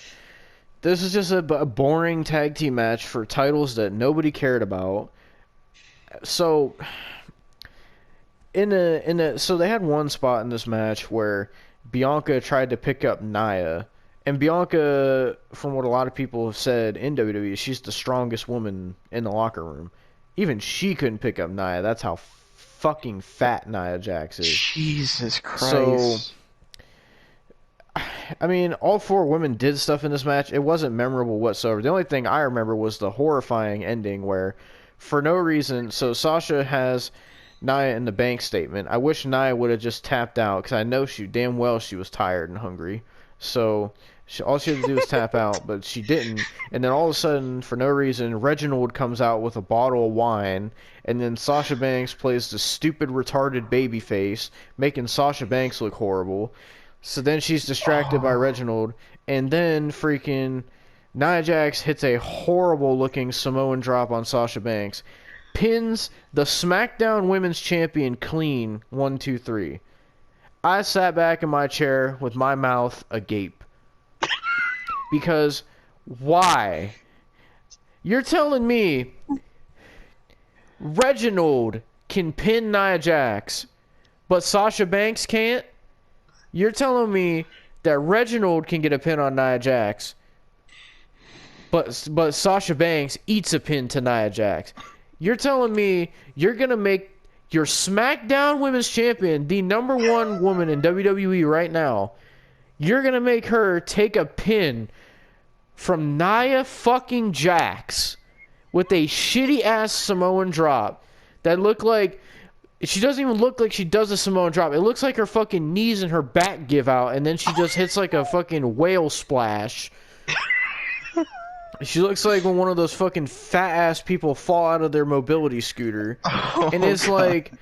This is just a boring tag team match for titles that nobody cared about. So so they had one spot in this match where Bianca tried to pick up Nia. And Bianca, from what a lot of people have said in WWE, she's the strongest woman in the locker room. Even she couldn't pick up Nia. That's how fucking fat Nia Jax is. Jesus Christ. So, I mean, all 4 women did stuff in this match. It wasn't memorable whatsoever. The only thing I remember was the horrifying ending where, for no reason, so Sasha has Nia in the bank statement. I wish Nia would have just tapped out, because I know damn well she was tired and hungry. So all she had to do was tap out, but she didn't. And then all of a sudden, for no reason, Reginald comes out with a bottle of wine, and then Sasha Banks plays the stupid, retarded baby face, making Sasha Banks look horrible. So then she's distracted by Reginald, and then freaking Nia Jax hits a horrible-looking Samoan drop on Sasha Banks, pins the SmackDown Women's Champion clean, 1, 2, 3. I sat back in my chair with my mouth agape. Because, why? You're telling me Reginald can pin Nia Jax, but Sasha Banks can't? You're telling me that Reginald can get a pin on Nia Jax, but Sasha Banks eats a pin to Nia Jax. You're telling me you're gonna make your SmackDown Women's Champion, the #1 woman in WWE right now, you're gonna make her take a pin from Nia fucking Jax with a shitty ass Samoan drop that looked like she doesn't even look like she does a Samoan drop. It looks like her fucking knees and her back give out, and then she just hits like a fucking whale splash. She looks like when one of those fucking fat ass people fall out of their mobility scooter. And it's God. Like,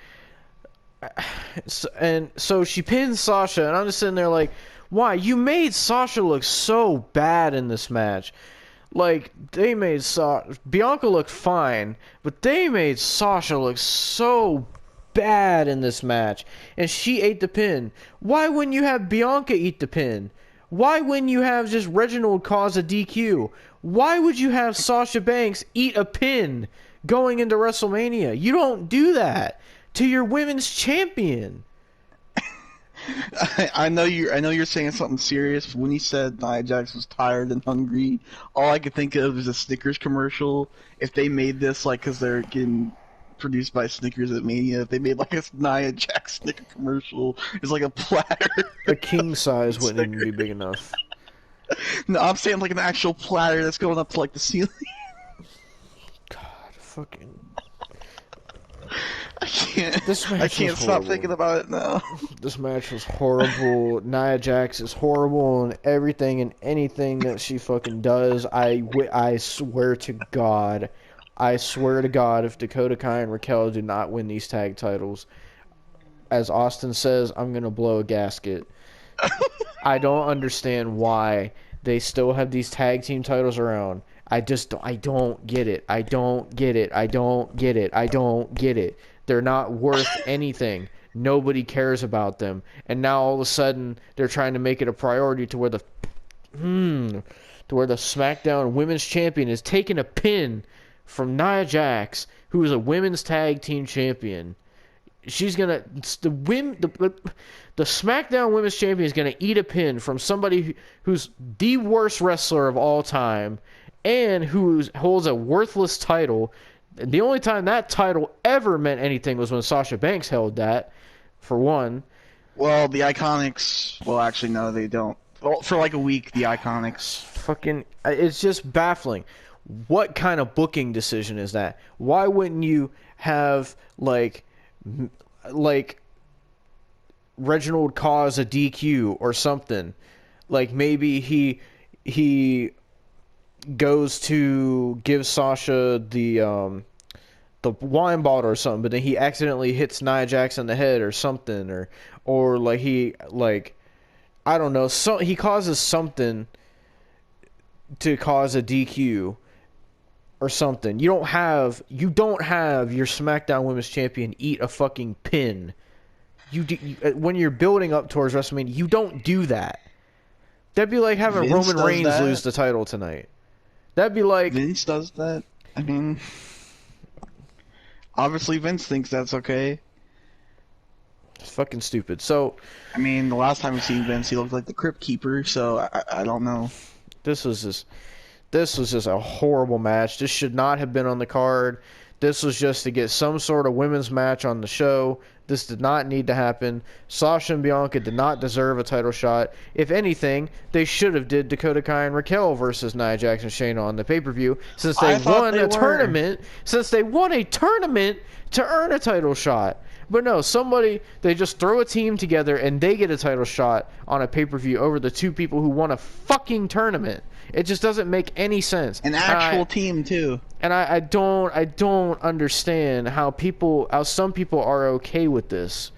and so she pins Sasha, and I'm just sitting there like, why? You made Sasha look so bad in this match. Like, they made Bianca look fine, but they made Sasha look so bad in this match. And she ate the pin. Why wouldn't you have Bianca eat the pin? Why wouldn't you have just Reginald cause a DQ? Why would you have Sasha Banks eat a pin going into WrestleMania? You don't do that to your women's champion. I know you're saying something serious, but when you said Nia Jax was tired and hungry, all I could think of is a Snickers commercial. If they made this, like, because they're getting produced by Snickers at Mania, if they made like a Nia Jax Snicker commercial, it's like a platter. A king size wouldn't even be big enough. No, I'm saying like an actual platter that's going up to like the ceiling. God, fucking. I can't stop thinking about it now. This match was horrible. Nia Jax is horrible in everything and anything that she fucking does. I swear to God, if Dakota Kai and Raquel do not win these tag titles, as Austin says, I'm gonna blow a gasket. I don't understand why they still have these tag team titles around. I don't get it. I don't get it. They're not worth anything. Nobody cares about them. And now all of a sudden they're trying to make it a priority to where the SmackDown Women's Champion is taking a pin from Nia Jax, who is a women's tag team champion. She's gonna the SmackDown Women's Champion is gonna eat a pin from somebody who's the worst wrestler of all time and who holds a worthless title. The only time that title ever meant anything was when Sasha Banks held that, for one. Well, the Iconics. Well, actually, no, they don't. Well, for like a week, the Iconics. Fucking, it's just baffling. What kind of booking decision is that? Why wouldn't you have like Reginald cause a DQ or something? Like maybe he goes to give Sasha the wine bottle or something, but then he accidentally hits Nia Jax in the head or something, or like he I don't know, so he causes something to cause a DQ or something. You don't have your SmackDown Women's Champion eat a fucking pin. When you're building up towards WrestleMania, you don't do that. That'd be like having Roman Reigns lose the title tonight. That'd be like Vince does that. I mean, obviously Vince thinks that's okay. It's fucking stupid. So, I mean, the last time we seen Vince, he looked like the Crypt Keeper. So I don't know. This was just a horrible match. This should not have been on the card. This was just to get some sort of women's match on the show. This did not need to happen. Sasha and Bianca did not deserve a title shot. If anything, they should have did Dakota Kai and Raquel versus Nia Jax and Shayna on the pay-per-view, since they won a tournament. Since they won a tournament to earn a title shot. But no, they just throw a team together and they get a title shot on a pay-per-view over the two people who won a fucking tournament. It just doesn't make any sense. An actual team too. And I don't understand how some people are okay with this.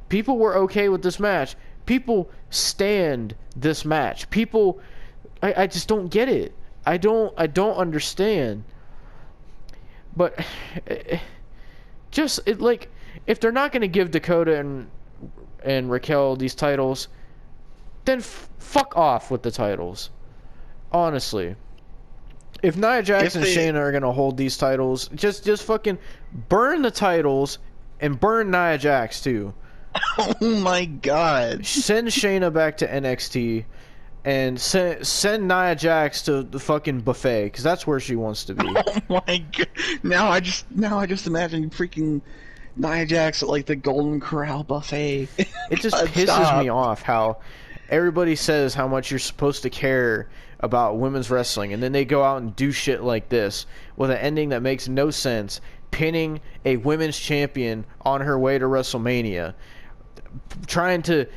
People were okay with this match. People stand this match. I just don't get it. I don't understand. But if they're not going to give Dakota and Raquel these titles, then fuck off with the titles. Honestly. If Nia Jax and Shayna are going to hold these titles, just fucking burn the titles and burn Nia Jax too. Oh my god. Send Shayna back to NXT and send Nia Jax to the fucking buffet because that's where she wants to be. Oh my god. Now I just imagine freaking Nia Jax at like the Golden Corral buffet. It just God, pisses stop. me off how everybody says how much you're supposed to care about women's wrestling, and then they go out and do shit like this with an ending that makes no sense, pinning a women's champion on her way to WrestleMania, trying to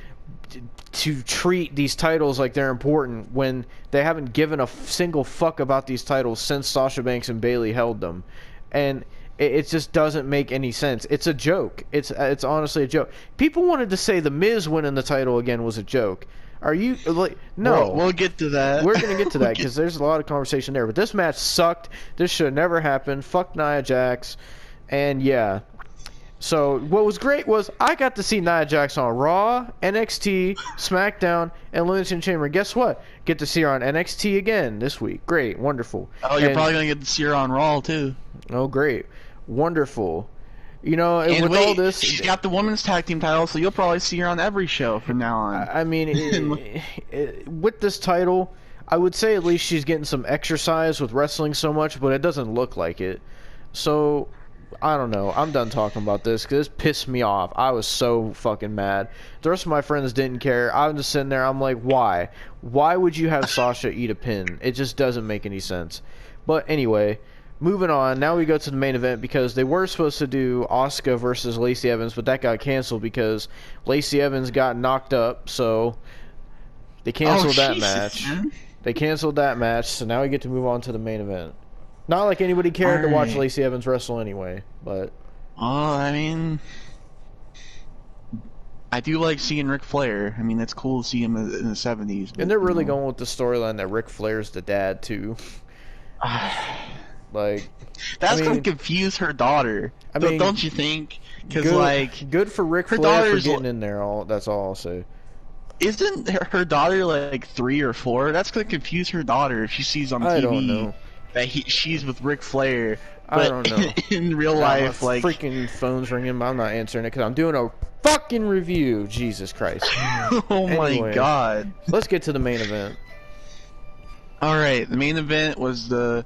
treat these titles like they're important when they haven't given a single fuck about these titles since Sasha Banks and Bayley held them. And it just doesn't make any sense. It's a joke. It's honestly a joke. People wanted to say the Miz winning the title again was a joke. Are you like no? We'll get to that. We're gonna get to that because there's a lot of conversation there. But this match sucked. This should have never happened. Fuck Nia Jax. And yeah. So what was great was I got to see Nia Jax on Raw, NXT, SmackDown, and Elimination Chamber. Guess what? Get to see her on NXT again this week. Great, wonderful. Oh, you're probably gonna get to see her on Raw too. Oh, great, wonderful. You know, And with wait, all this, she's got the women's tag team title, so you'll probably see her on every show from now on. I mean, with this title, I would say at least she's getting some exercise with wrestling so much, but it doesn't look like it. So I don't know. I'm done talking about this because this pissed me off. I was so fucking mad. The rest of my friends didn't care. I was just sitting there. I'm like, why? Why would you have Sasha eat a pin? It just doesn't make any sense. But anyway, moving on. Now we go to the main event because they were supposed to do Asuka versus Lacey Evans, but that got canceled because Lacey Evans got knocked up. So they canceled that match. Man. They canceled that match. So now we get to move on to the main event. Not like anybody cared to watch Lacey Evans wrestle anyway, but... I mean... I do like seeing Ric Flair. I mean, it's cool to see him in the 70s. But, and they're really going with the storyline that Ric Flair's the dad, too. Like... That's going to confuse her daughter. I mean, don't you think? Because, like... Good for Ric Flair for getting in there, that's all I'll say. Isn't her daughter, like, 3 or 4? That's going to confuse her daughter if she sees on TV... I don't know. That she's with Ric Flair, but I don't know. in real life, my like freaking phone's ringing, but I'm not answering it because I'm doing a fucking review. Jesus Christ! Oh my god! Let's get to the main event. All right, the main event was the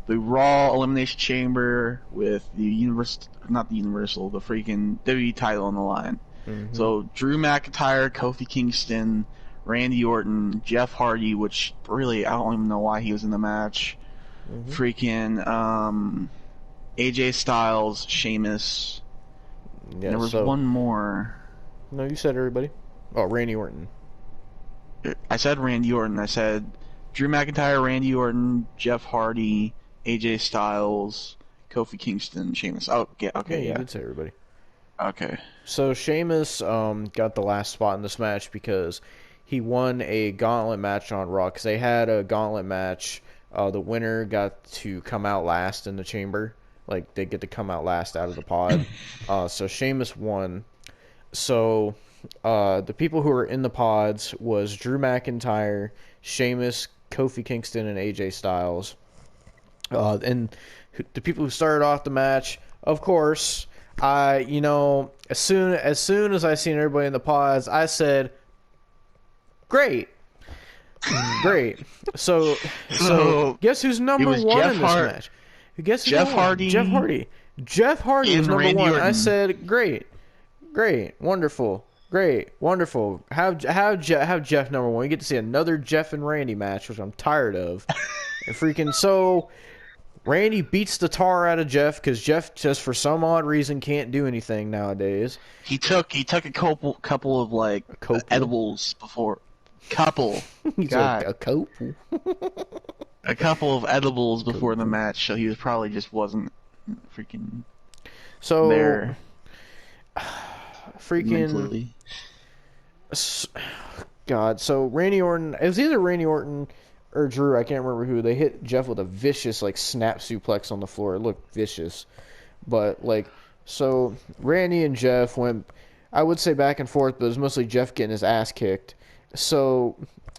Raw Elimination Chamber with the the freaking WWE title on the line. Mm-hmm. So Drew McIntyre, Kofi Kingston, Randy Orton, Jeff Hardy, which really I don't even know why he was in the match. Mm-hmm. Freaking AJ Styles, Sheamus. Yeah, there was one more. No, you said everybody. Oh, Randy Orton. I said Randy Orton. I said Drew McIntyre, Randy Orton, Jeff Hardy, AJ Styles, Kofi Kingston, Sheamus. Oh, yeah, okay, yeah. You did say everybody. Okay. So Sheamus got the last spot in this match because he won a gauntlet match on Raw. Because they had a gauntlet match. The winner got to come out last in the chamber. Like, they get to come out last out of the pod. So Sheamus won. So the people who were in the pods was Drew McIntyre, Sheamus, Kofi Kingston, and AJ Styles. And the people who started off the match, of course, as soon as I seen everybody in the pods, I said, great. Great. So guess who's number one in this match? Guess who's Jeff Hardy. Jeff Hardy. Jeff Hardy was number Randy one. Orton. I said, great, wonderful, great, wonderful. Have Jeff number one. You get to see another Jeff and Randy match, which I'm tired of. And freaking so, Randy beats the tar out of Jeff because Jeff just for some odd reason can't do anything nowadays. He took a couple of like edibles before. Couple. He's God. a couple. A couple of edibles before the match, so he was probably just wasn't freaking there. Freaking mentally. God. So Randy Orton. It was either Randy Orton or Drew. I can't remember who. They hit Jeff with a vicious like snap suplex on the floor. It looked vicious, but like so Randy and Jeff went. I would say back and forth, but it was mostly Jeff getting his ass kicked. So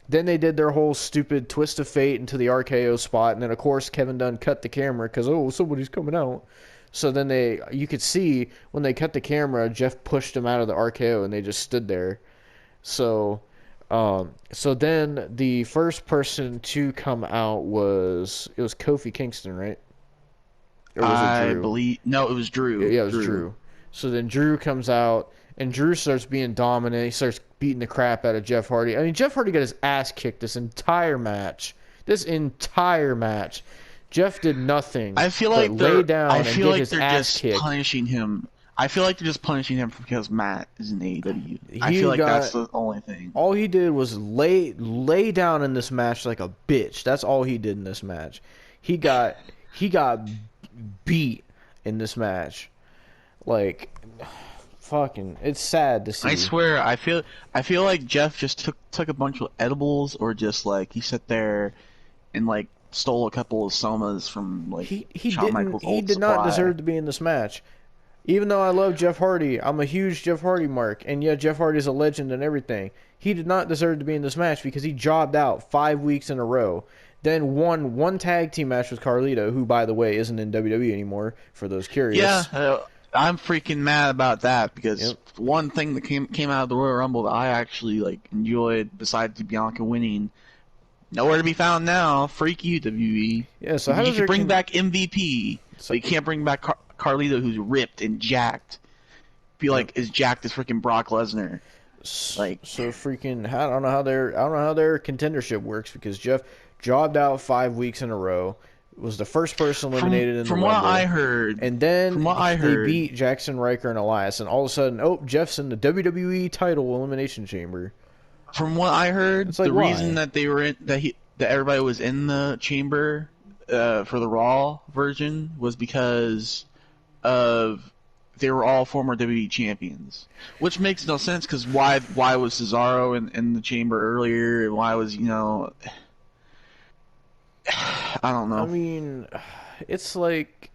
then they did their whole stupid twist of fate into the RKO spot, and then of course Kevin Dunn cut the camera because somebody's coming out. So then you could see when they cut the camera, Jeff pushed him out of the RKO, and they just stood there. So, so then the first person to come out was Kofi Kingston, right? Or was it I Drew? believe no, it was Drew. Yeah, it was Drew. So then Drew comes out, and Drew starts being dominant. He starts beating the crap out of Jeff Hardy. I mean, Jeff Hardy got his ass kicked this entire match. Jeff did nothing. I feel like but lay down I and feel get like his they're ass just kicked. punishing him. I feel like they're just punishing him because Matt is in AEW. I He feel like got- that's the only thing. All he did was lay down in this match like a bitch. That's all he did in this match. He got beat in this match. Like, fucking, it's sad to see. I swear, I feel like Jeff just took a bunch of edibles, or just like he sat there and like stole a couple of somas from like Shawn Michaels' he old did not supply. deserve to be in this match. Even though I love Jeff Hardy, I'm a huge Jeff Hardy mark, and yeah, Jeff Hardy's a legend and everything. He did not deserve to be in this match because he jobbed out 5 weeks in a row. Then won one tag team match with Carlito, who, by the way, isn't in WWE anymore, for those curious. Yeah, I'm freaking mad about that because one thing that came out of the Royal Rumble that I actually like enjoyed, besides Bianca winning, nowhere to be found now. Freak you, WWE. Yeah, so how you does can bring back MVP, but you can't bring back Carlito, who's ripped and jacked. Feel like as jacked as freaking Brock Lesnar. Like, so freaking, I don't know how their contendership works, because Jeff jobbed out 5 weeks in a row. Was the first person eliminated in the Rumble. From what I heard, and then they beat Jackson, Riker, and Elias, and all of a sudden, Jeff's in the WWE title elimination chamber. From what I heard, it's like, the reason that they were that everybody was in the chamber for the Raw version was because of they were all former WWE champions, which makes no sense, because why was Cesaro in the chamber earlier, and why was I don't know. I mean, it's like,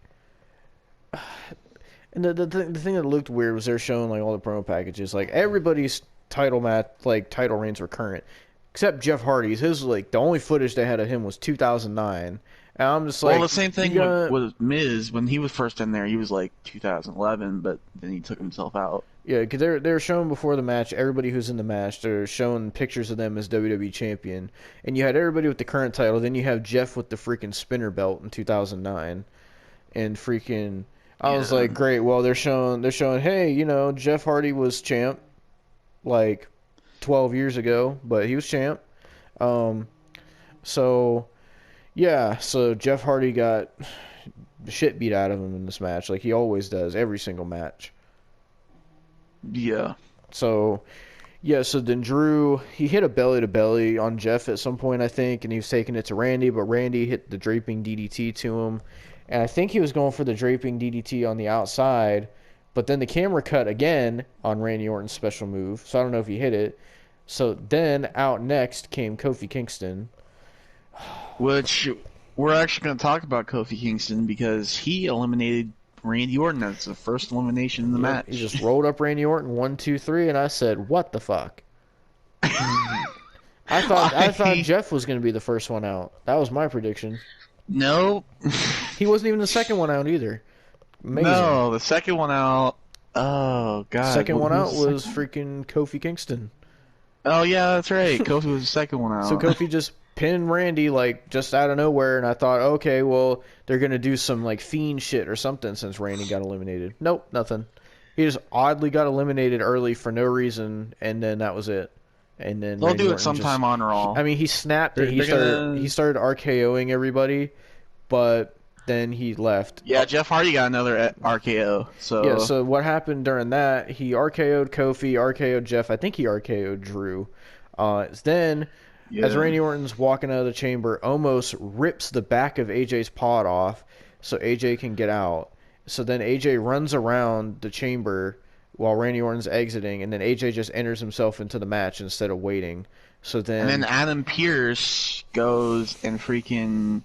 and the thing that looked weird was they're showing like all the promo packages, like everybody's title reigns were current, except Jeff Hardy's. His, like, the only footage they had of him was 2009, and I'm just like, well, the same thing with Miz when he was first in there. He was like 2011, but then he took himself out. Yeah, because they're showing before the match, everybody who's in the match, they're showing pictures of them as WWE champion. And you had everybody with the current title, then you have Jeff with the freaking spinner belt in 2009. And freaking, I was like, great, well, they're showing, hey, Jeff Hardy was champ, like, 12 years ago, but he was champ. So Jeff Hardy got the shit beat out of him in this match, like he always does, every single match. Yeah. So then Drew, he hit a belly-to-belly on Jeff at some point, I think, and he was taking it to Randy, but Randy hit the draping DDT to him. And I think he was going for the draping DDT on the outside, but then the camera cut again on Randy Orton's special move, so I don't know if he hit it. So then out next came Kofi Kingston. Which, we're actually going to talk about Kofi Kingston, because he eliminated Randy Orton. That's the first elimination in the match. He just rolled up Randy Orton 1, 2, 3, and I said, "What the fuck?" I thought Jeff was going to be the first one out. That was my prediction. No, he wasn't even the second one out either. Amazing. No, the second one out. Oh god. Second one out was freaking Kofi Kingston. Oh yeah, that's right. Kofi was the second one out. So Kofi just pinned Randy, like, just out of nowhere, and I thought, okay, well, they're going to do some, like, Fiend shit or something since Randy got eliminated. Nope, nothing. He just oddly got eliminated early for no reason, and then that was it. And then they'll Randy do it Orton sometime on Raw. I mean, he snapped it. He started RKOing everybody, but then he left. Yeah, Jeff Hardy got another RKO. So what happened during that, he RKO'd Kofi, RKO'd Jeff. I think he RKO'd Drew. Then... Yeah. As Randy Orton's walking out of the chamber, almost rips the back of AJ's pod off so AJ can get out. So then AJ runs around the chamber while Randy Orton's exiting, and then AJ just enters himself into the match instead of waiting. And then Adam Pearce goes and freaking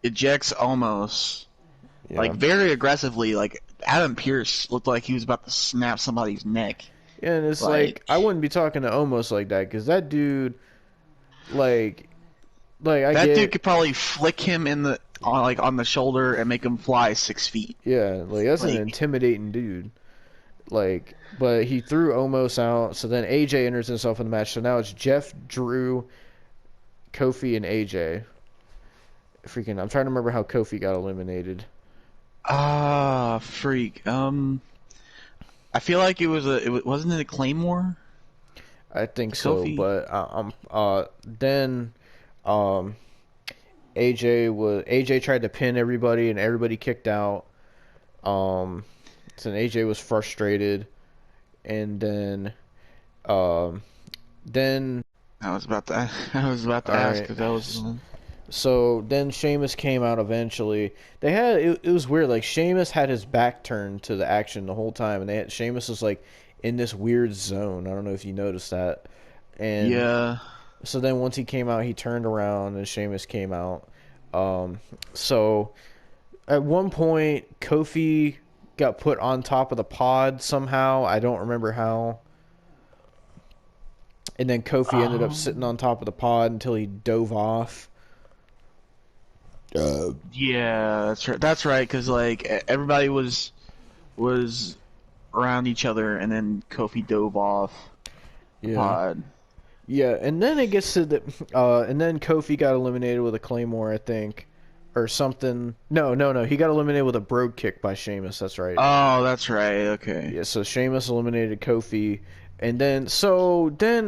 ejects Omos. Yeah. Like, very aggressively. Like, Adam Pearce looked like he was about to snap somebody's neck. Yeah, and it's like I wouldn't be talking to Omos like that, because that dude... Dude could probably flick him in the on the shoulder and make him fly 6 feet. Yeah, like that's an Like, intimidating dude. Like, but he threw Omos out, so then AJ enters himself in the match. So now it's Jeff, Drew, Kofi, and AJ. Freaking, I'm trying to remember how Kofi got eliminated. freak. I feel like wasn't it a Claymore? I think To so, Kofi? but then um AJ tried to pin everybody and everybody kicked out. So then AJ was frustrated, and then I was about to I was about to all ask right. because that was So then Sheamus came out eventually. It was weird. Like Sheamus had his back turned to the action the whole time, and Sheamus was like in this weird zone. I don't know if you noticed that. And yeah. so then once he came out, he turned around and Sheamus came out. So at one point, Kofi got put on top of the pod somehow. I don't remember how. And then Kofi ended up sitting on top of the pod until he dove off. Yeah, that's right. That's right. Because like everybody was around each other, and then Kofi dove off the Yeah. pod. Yeah, and then it gets to the and then Kofi got eliminated with a Claymore, I think, or something. No, he got eliminated with a brogue kick by Sheamus. That's right. Oh, that's right. Okay. Yeah, so Sheamus eliminated Kofi, and then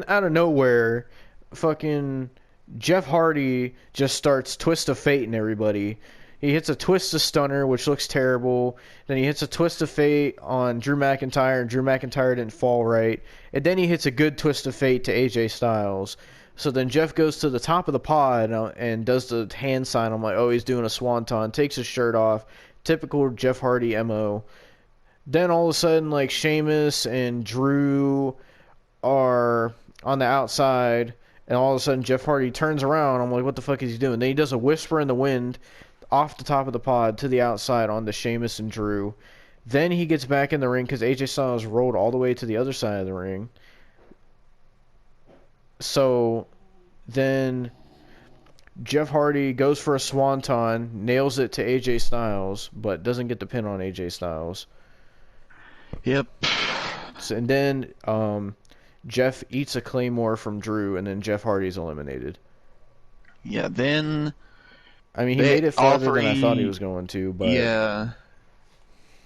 out of nowhere, fucking Jeff Hardy just starts Twist of Fate and everybody. He hits a Twist of Stunner, which looks terrible. Then he hits a Twist of Fate on Drew McIntyre, and Drew McIntyre didn't fall right. And then he hits a good Twist of Fate to AJ Styles. So then Jeff goes to the top of the pod and does the hand sign. I'm like, oh, he's doing a swanton. Takes his shirt off. Typical Jeff Hardy MO. Then all of a sudden, like, Sheamus and Drew are on the outside. And all of a sudden, Jeff Hardy turns around. I'm like, what the fuck is he doing? Then he does a Whisper in the Wind off the top of the pod to the outside onto Sheamus and Drew. Then he gets back in the ring because AJ Styles rolled all the way to the other side of the ring. So then Jeff Hardy goes for a swanton, nails it to AJ Styles, but doesn't get the pin on AJ Styles. Yep. So, and then Jeff eats a Claymore from Drew, and then Jeff Hardy's eliminated. Yeah. Then. I mean, he made it farther than I thought he was going to, but Yeah.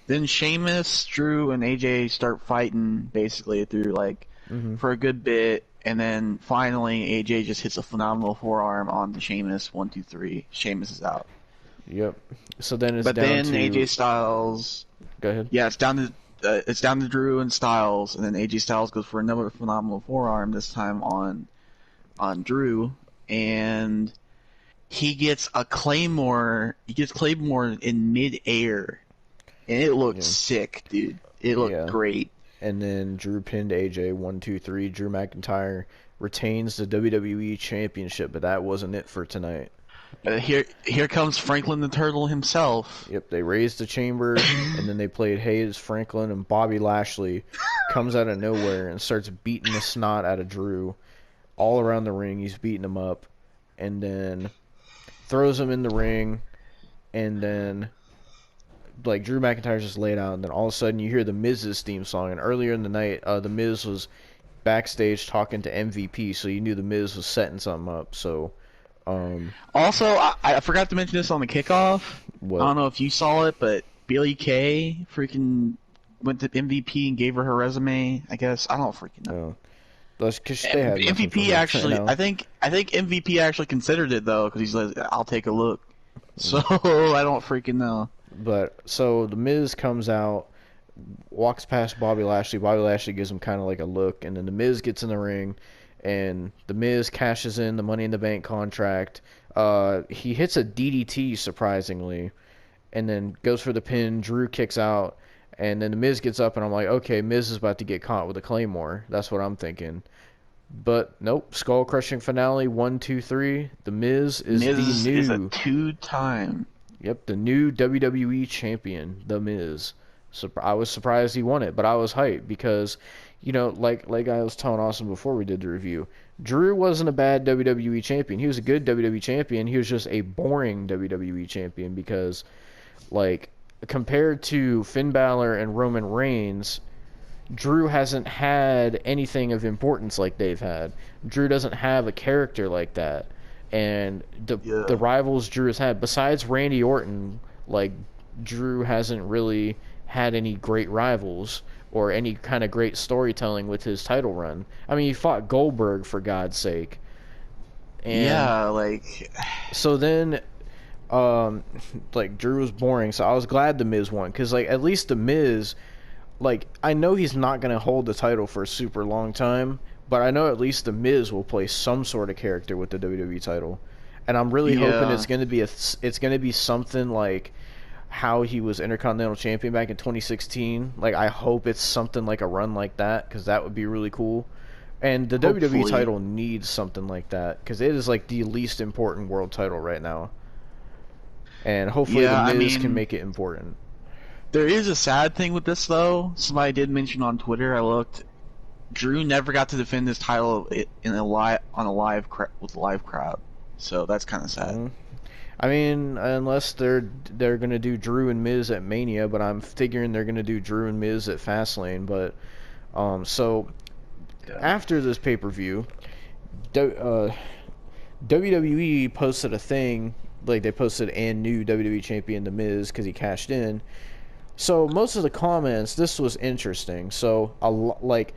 Then Sheamus, Drew, and AJ start fighting basically through like for a good bit, and then finally AJ just hits a phenomenal forearm on the Sheamus. 1, 2, 3. Sheamus is out. Yep. So then it's But down then to AJ Styles. Go ahead. Yeah, it's down to Drew and Styles, and then AJ Styles goes for another phenomenal forearm. This time on Drew, and he gets a Claymore. He gets Claymore in mid-air, and it looked sick, dude. It looked great. And then Drew pinned AJ 1, 2, 3. Drew McIntyre retains the WWE Championship, but that wasn't it for tonight. Here comes Franklin the Turtle himself. Yep, they raised the chamber, and then they played Hayes Franklin, and Bobby Lashley comes out of nowhere and starts beating the snot out of Drew all around the ring. He's beating him up, and then throws him in the ring, and then like Drew McIntyre's just laid out, and then all of a sudden you hear the Miz's theme song. And earlier in the night, the Miz was backstage talking to MVP, so you knew the Miz was setting something up. So, also, I forgot to mention this on the kickoff. What? I don't know if you saw it, but Billie Kay freaking went to MVP and gave her resume. I guess I don't freaking know. That's because they had MVP actually. I think MVP actually considered it though, because he's like, "I'll take a look." So I don't freaking know. But so the Miz comes out, walks past Bobby Lashley. Bobby Lashley gives him kind of like a look, and then the Miz gets in the ring, and the Miz cashes in the Money in the Bank contract. He hits a DDT surprisingly, and then goes for the pin. Drew kicks out, and then the Miz gets up, and I'm like, okay, Miz is about to get caught with a Claymore. That's what I'm thinking. But nope, skull crushing finale. 1, 2, 3. The Miz is the new. Is a 2-time. Yep, the new WWE champion, The Miz. So I was surprised he won it, but I was hyped because, like I was telling Austin before we did the review, Drew wasn't a bad WWE champion. He was a good WWE champion. He was just a boring WWE champion because, like, compared to Finn Balor and Roman Reigns, Drew hasn't had anything of importance like they've had. Drew doesn't have a character like that. And the Yeah. rivals Drew has had, besides Randy Orton, like, Drew hasn't really had any great rivals or any kind of great storytelling with his title run. I mean, he fought Goldberg, for God's sake. And Yeah, like, so then, like, Drew was boring, so I was glad The Miz won. Because, like, at least The Miz, like, I know he's not going to hold the title for a super long time, but I know at least The Miz will play some sort of character with the WWE title. And I'm really hoping yeah. it's going to be something like how he was Intercontinental Champion back in 2016. Like, I hope it's something like a run like that, because that would be really cool. And the WWE Hopefully. title needs something like that, because it is like the least important world title right now. And hopefully The Yeah, I Miz can mean, make it important. there is a sad thing with this though. Somebody did mention on Twitter. I looked. Drew never got to defend his title in a live on a with a live crowd. So that's kind of sad. Mhm. I mean, unless they're gonna do Drew and Miz at Mania, but I'm figuring they're gonna do Drew and Miz at Fastlane. But so Yeah. after this pay-per-view, WWE posted a thing, like they posted and new WWE champion The Miz because he cashed in. So most of the comments, this was interesting. So like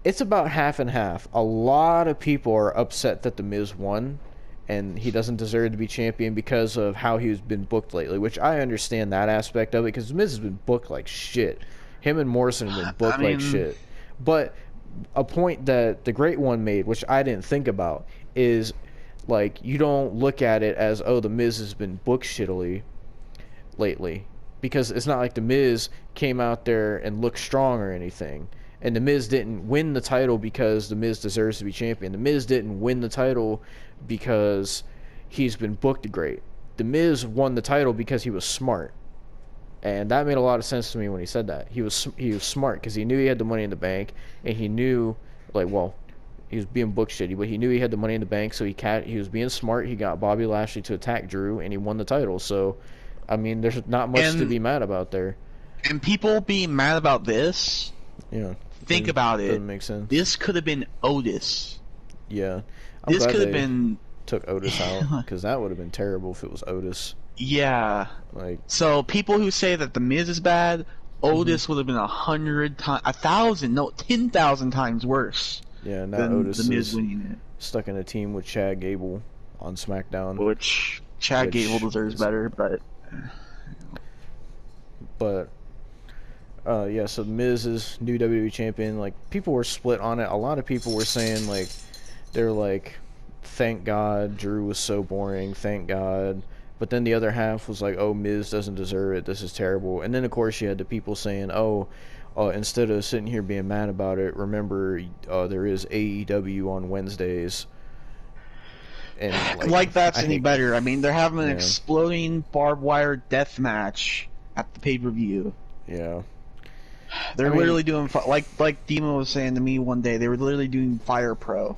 it's about half and half. A lot of people are upset that The Miz won and he doesn't deserve to be champion because of how he's been booked lately, which I understand that aspect of it because The Miz has been booked like shit. Him and Morrison have been I booked like mean, shit. But a point that the Great One made, which I didn't think about, is like you don't look at it as, oh, The Miz has been booked shittily lately, because it's not like The Miz came out there and looked strong or anything. And The Miz didn't win the title because The Miz deserves to be champion. The Miz didn't win the title because he's been booked great. The Miz won the title because he was smart. And that made a lot of sense to me when he said that. He was smart because he knew he had the money in the bank, and he knew, like, well, he was being book shitty, but he knew he had the money in the bank, so he was being smart. He got Bobby Lashley to attack Drew, and he won the title. So, I mean, there's not much to and be mad about there. and people being mad about this. Yeah, Think about it. doesn't make sense. This could have been Otis. Yeah, I'm This glad could have they been. took Otis out because that would have been terrible if it was Otis. Yeah. Like, So people who say that the Miz is bad, Otis would have been 100 times, 1,000, no, 10,000 times worse yeah, now than Otis the Miz is winning it. stuck in a team with Chad Gable on SmackDown. Which Chad Which Gable deserves is- better, but But yeah, so Miz is new WWE champion. Like, people were split on it. A lot of people were saying, like, they're like, thank God Drew was so boring, thank God. But then the other half was like, oh, Miz doesn't deserve it, this is terrible. And then of course you had the people saying, oh, instead of sitting here being mad about it, remember there is AEW on Wednesdays. And like that's I any hate- better. I mean, they're having an Yeah. exploding barbed wire death match at the pay-per-view. Yeah. They're I mean- literally doing like Demo was saying to me one day. They were literally doing Fire Pro.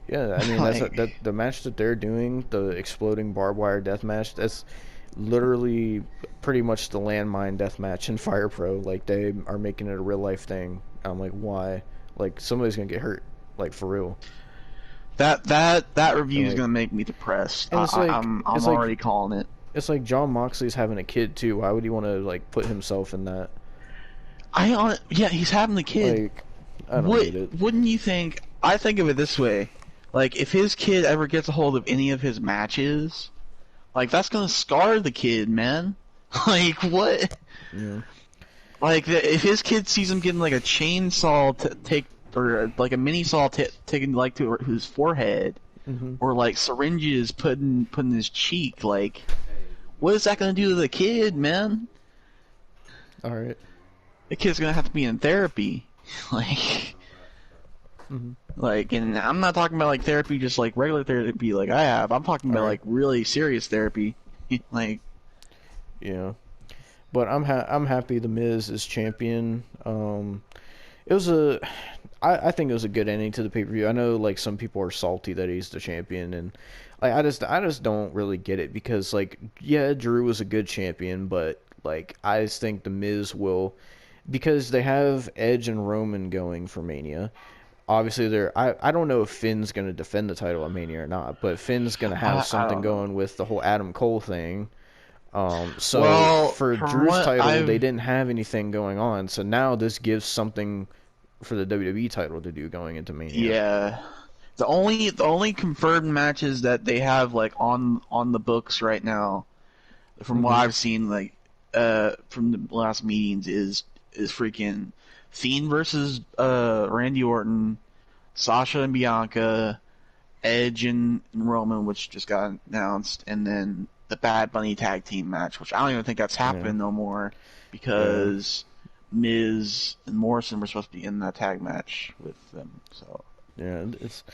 Yeah, I mean that the match that they're doing, the exploding barbed wire death match, that's literally pretty much the landmine death match in Fire Pro. Like, they are making it a real life thing. I'm like, why? Like, somebody's gonna get hurt, like, for real. That review is Like- gonna make me depressed. And it's like- I'm it's like- already calling it. It's like John Moxley's having a kid too. Why would he want to, like, put himself in that? Yeah, he's having the kid. Like, I don't get it. Wouldn't you think? I think of it this way: like, if his kid ever gets a hold of any of his matches, like, that's gonna scar the kid, man. Like, what? Yeah. Like, if his kid sees him getting like a chainsaw or like a mini saw taken like to his forehead, Mm-hmm. or like syringes put in his cheek, like, what is that gonna do to the kid, man? All right. The kid's gonna have to be in therapy, like. Mm-hmm. Like, and I'm not talking about like therapy, just like regular therapy, like I have. I'm talking about Alright. like really serious therapy, like. Yeah. But I'm happy the Miz is champion. It was I think it was a good ending to the pay per view. I know like some people are salty that he's the champion, and like I just don't really get it because like yeah, Drew was a good champion, but like I just think the Miz will because they have Edge and Roman going for Mania. Obviously, I don't know if Finn's gonna defend the title at Mania or not, but Finn's gonna have I something don't know. going with the whole Adam Cole thing. So Well, for from Drew's what title, they I've didn't have anything going on. So now this gives something for the WWE title to do going into Mania. yeah, the only confirmed matches that they have like on the books right now, from what Hmm. I've seen, like from the last meetings, is freaking Fiend versus Randy Orton, Sasha and Bianca, Edge and Roman, which just got announced, and then the Bad Bunny tag team match, which I don't even think that's Yeah, happening no more yeah, because Miz and Morrison were supposed to be in that tag match with them. So yeah. It's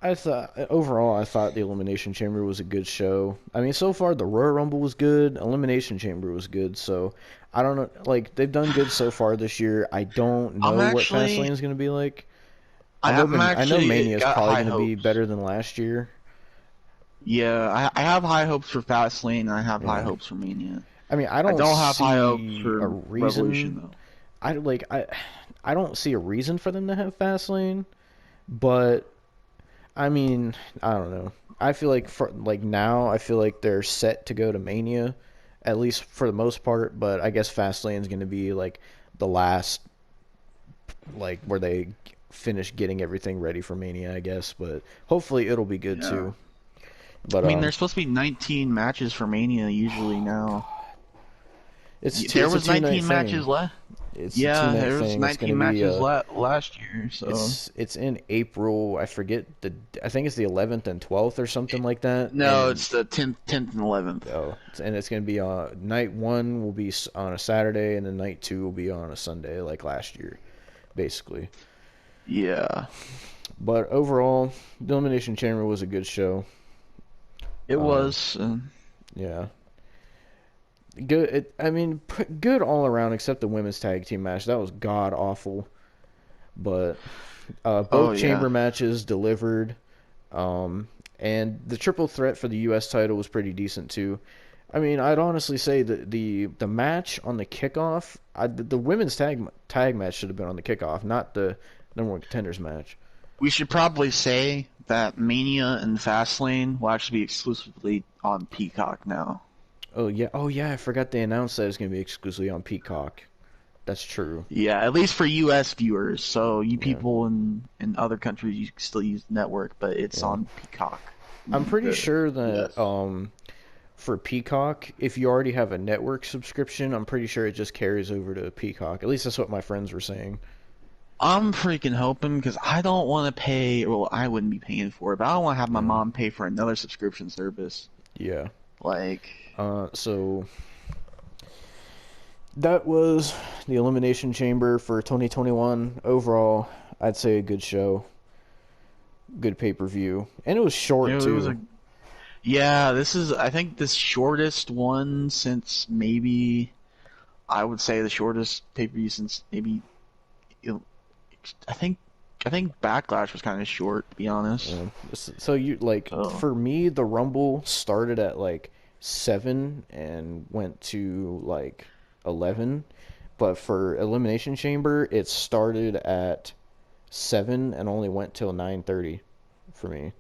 I thought overall, I thought the Elimination Chamber was a good show. I mean, so far the Royal Rumble was good, Elimination Chamber was good. So I don't know, like they've done good so far this year. I don't I'm know what actually, Fastlane is going to be like. I'm I know actually Mania is got probably high going to be hopes. better than last year. Yeah, I have high hopes for Fastlane, and I have high Yeah. hopes for Mania. I mean, I I don't don't have high hopes see a for Revolution reason. though. I like I don't see a reason for them to have Fastlane, but I mean, I don't know. I feel like for like now, I feel like they're set to go to Mania, at least for the most part. But I guess Fastlane's going to be like the last, like where they finish getting everything ready for Mania, I guess. But hopefully it'll be good Yeah. too. But I mean, there's supposed to be 19 matches for Mania usually oh now. god, it's There it's a was 2 night 19 thing. matches left. It's a two Yeah, night there was thing. It's going to 19 be matches last year. So it's in April. I forget the I think it's the 11th and 12th or something like that. no, And it's the 10th and 11th. oh, and it's gonna be night one will be on a Saturday, and then night two will be on a Sunday, like last year, basically. Yeah, But overall, the Elimination Chamber was a good show. it Um, was. yeah, good. I mean, good all around except the women's tag team match. That was god awful. But Oh both yeah, chamber matches delivered. Um, and the triple threat for the U.S. title was pretty decent too. I mean, I'd honestly say that the match on the kickoff, the women's tag match should have been on the kickoff, not the number one contenders match. we should probably say that Mania and Fastlane will actually be exclusively on Peacock now. Oh yeah, I forgot they announced that it's gonna be exclusively on Peacock. That's true. Yeah, at least for U.S. viewers. So you Yeah, people in other countries, you can still use the network, but it's yeah. on Peacock. I'm pretty The sure U.S. that for Peacock, if you already have a network subscription, I'm pretty sure it just carries over to Peacock. At least that's what my friends were saying. I'm freaking hoping because I don't want to pay. Well, I wouldn't be paying for it, but I don't want to have my Yeah. mom pay for another subscription service. Yeah. Like, So that was the Elimination Chamber for 2021. Overall, I'd say a good show, good pay per view, and it was short it was too. a yeah. This is I think the shortest one since maybe I would say the shortest pay per view since maybe you know, I think I think Backlash was kind of short to be honest. So you like So for me, the Rumble started at like 7 and went to like 11, but for Elimination Chamber, it started at 7 and only went till 9:30 for me.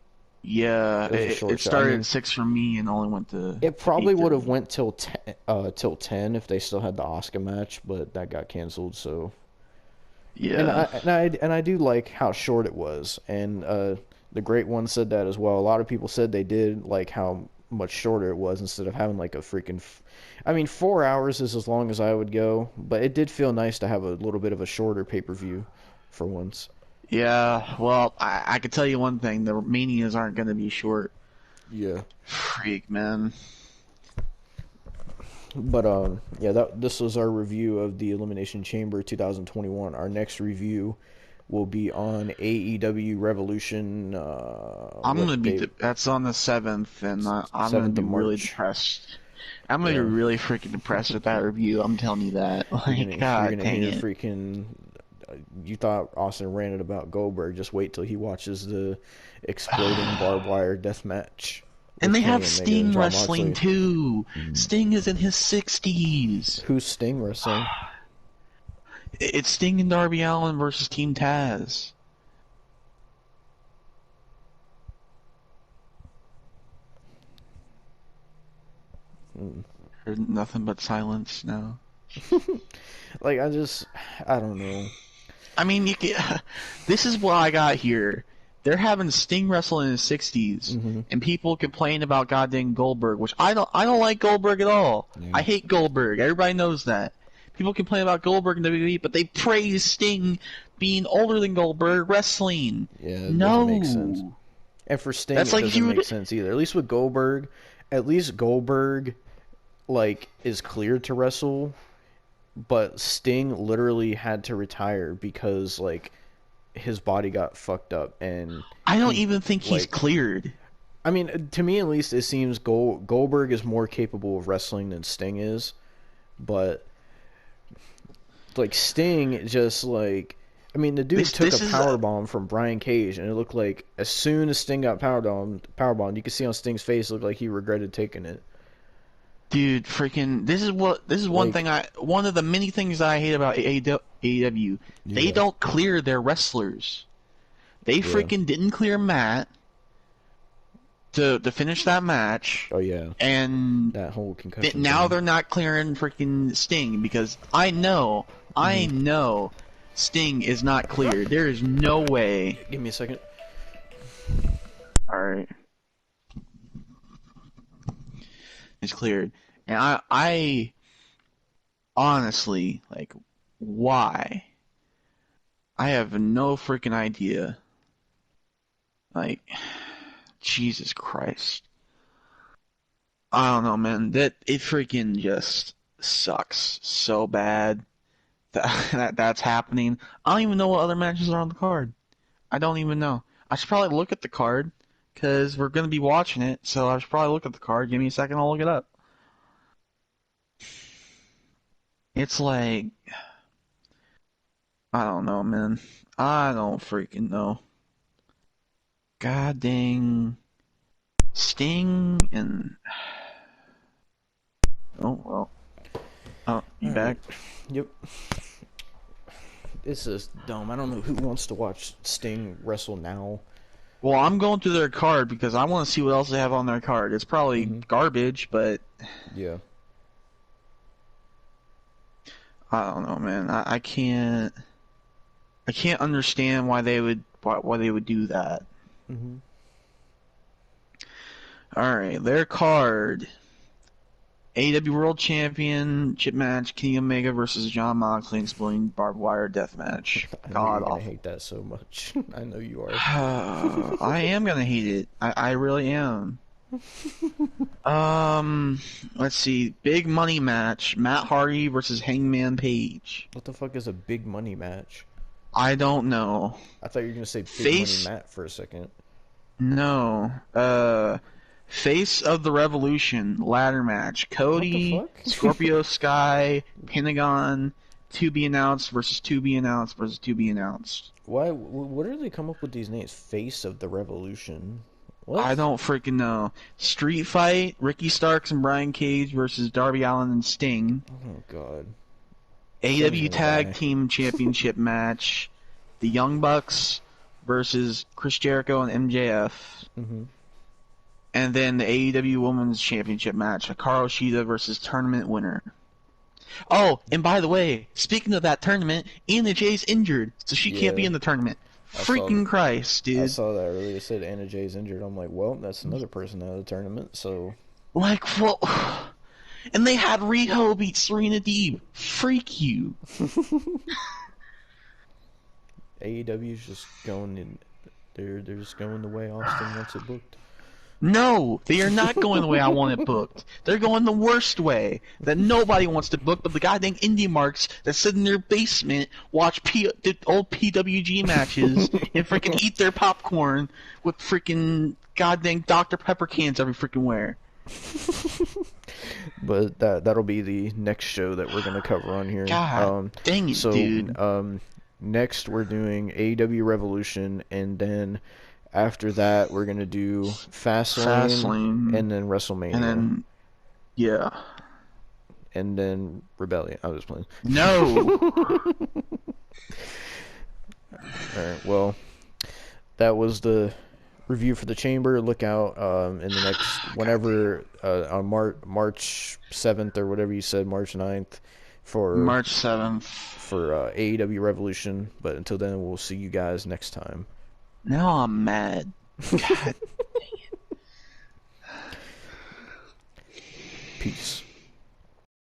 yeah, It was a it short show. I started at mean, 6 for me and only went it to probably would have 8:30. went till 10 if they still had the Oscar match, but that got canceled. So Yeah. and I do like how short it was, and the Great One said that as well. A lot of people said they did like how much shorter it was instead of having like a freaking. I mean, 4 hours is as long as I would go, but it did feel nice to have a little bit of a shorter pay per view for once. Yeah, well, I could tell you one thing: the manias aren't going to be short. Yeah. Freak, man. But yeah, that this was our review of the Elimination Chamber 2021. Our next review will be on AEW Revolution. I'm What gonna be. day? That's on the 7th, and I'm gonna 7th be of really March. depressed. I'm gonna be Yeah. really freaking depressed with that review. I'm telling you that. Like, You're God gonna dang hear it. freaking you thought Austin ranted about Goldberg. Just wait till he watches the exploding barbed wire death match. And they have Kenny Omega and Sting Jon wrestling Moxley. too. Sting is in his 60s. Who's Sting wrestling? It's Sting and Darby Allin versus Team Taz. Heard nothing but silence now. Like, I don't know. I mean, this is what I got here. They're having Sting wrestle in his 60s, and people complain about goddamn Goldberg, which I don't like Goldberg at all. Yeah. I hate Goldberg. Everybody knows that. People complain about Goldberg in WWE, but they praise Sting being older than Goldberg wrestling. Yeah, it doesn't make sense. And for Sting, it doesn't make sense either. At least with Goldberg, like, is cleared to wrestle, but Sting literally had to retire because, like, his body got fucked up, and I don't even think he's cleared. I mean, to me at least, it seems Goldberg is more capable of wrestling than Sting is, but like Sting just like, I mean, the dude took a powerbomb from Brian Cage, and it looked like as soon as Sting got powerbombed, you could see on Sting's face, it looked like he regretted taking it. Dude, freaking! This is one thing one of the many things that I hate about AEW. They don't clear their wrestlers. They freaking didn't clear Matt to finish that match. Oh yeah. And that whole concussion. Now they're not clearing freaking Sting because I know Sting is not cleared. There is no way. Give me a second. All right. Is cleared, and I honestly, like, why? I have no freaking idea. Like, Jesus Christ, I don't know, man. That it freaking just sucks so bad that's happening. I don't even know what other matches are on the card. I don't even know. I should probably look at the card. Because we're going to be watching it, so I should probably look at the card. Give me a second, I'll look it up. It's like, I don't know, man. I don't freaking know. God dang. Sting and... Oh, well. Oh, you back? Yep. This is dumb. I don't know who wants to watch Sting wrestle now. Well, I'm going through their card because I want to see what else they have on their card. It's probably garbage, but yeah, I don't know, man. I can't understand why they would do that. All right, their card: AEW World Championship match, Kenny Omega versus Jon Moxley, exploding barbed wire death match. God awful. I hate that so much. I know you are. I am gonna hate it. I really am. Let's see. Big money match: Matt Hardy versus Hangman Page. What the fuck is a big money match? I don't know. I thought you were gonna say big money Matt for a second. No. Face of the Revolution ladder match: Cody, Scorpio Sky, Pentagon, to be announced versus to be announced versus to be announced. Why? What do they come up with these names? Face of the Revolution. What? I don't freaking know. Street fight: Ricky Starks and Brian Cage versus Darby Allin and Sting. Oh god. AEW Tag Team Championship match: the Young Bucks versus Chris Jericho and MJF. And then the AEW Women's Championship match: Hikaru Shida versus tournament winner. Oh, and by the way, speaking of that tournament, Nia Jax injured, so she can't be in the tournament. Freaking Christ, dude. I saw that earlier. It said Nia Jax injured. I'm like, well, that's another person out of the tournament, so... Like, well... And they had Riho beat Serena Deeb. Freak you. AEW's just going in... They're just going the way Austin wants it booked. No, they are not going the way I want it booked. They're going the worst way that nobody wants to book, but the goddamn indie marks that sit in their basement, watch the old PWG matches, and freaking eat their popcorn with freaking goddamn Dr. Pepper cans every freaking where. But that'll be the next show that we're gonna cover on here. God dang it, dude. next we're doing AEW Revolution, and then after that we're gonna do Fastlane, Fastlane, and then and WrestleMania, then yeah. and then Rebellion. I was playing. No. Alright, well, that was the review for the Chamber. Look out in the next, whenever, on March 7th or whatever you said, March 9th, March 7th. for AEW Revolution. But until then, we'll see you guys next time. Now I'm mad. God. Peace.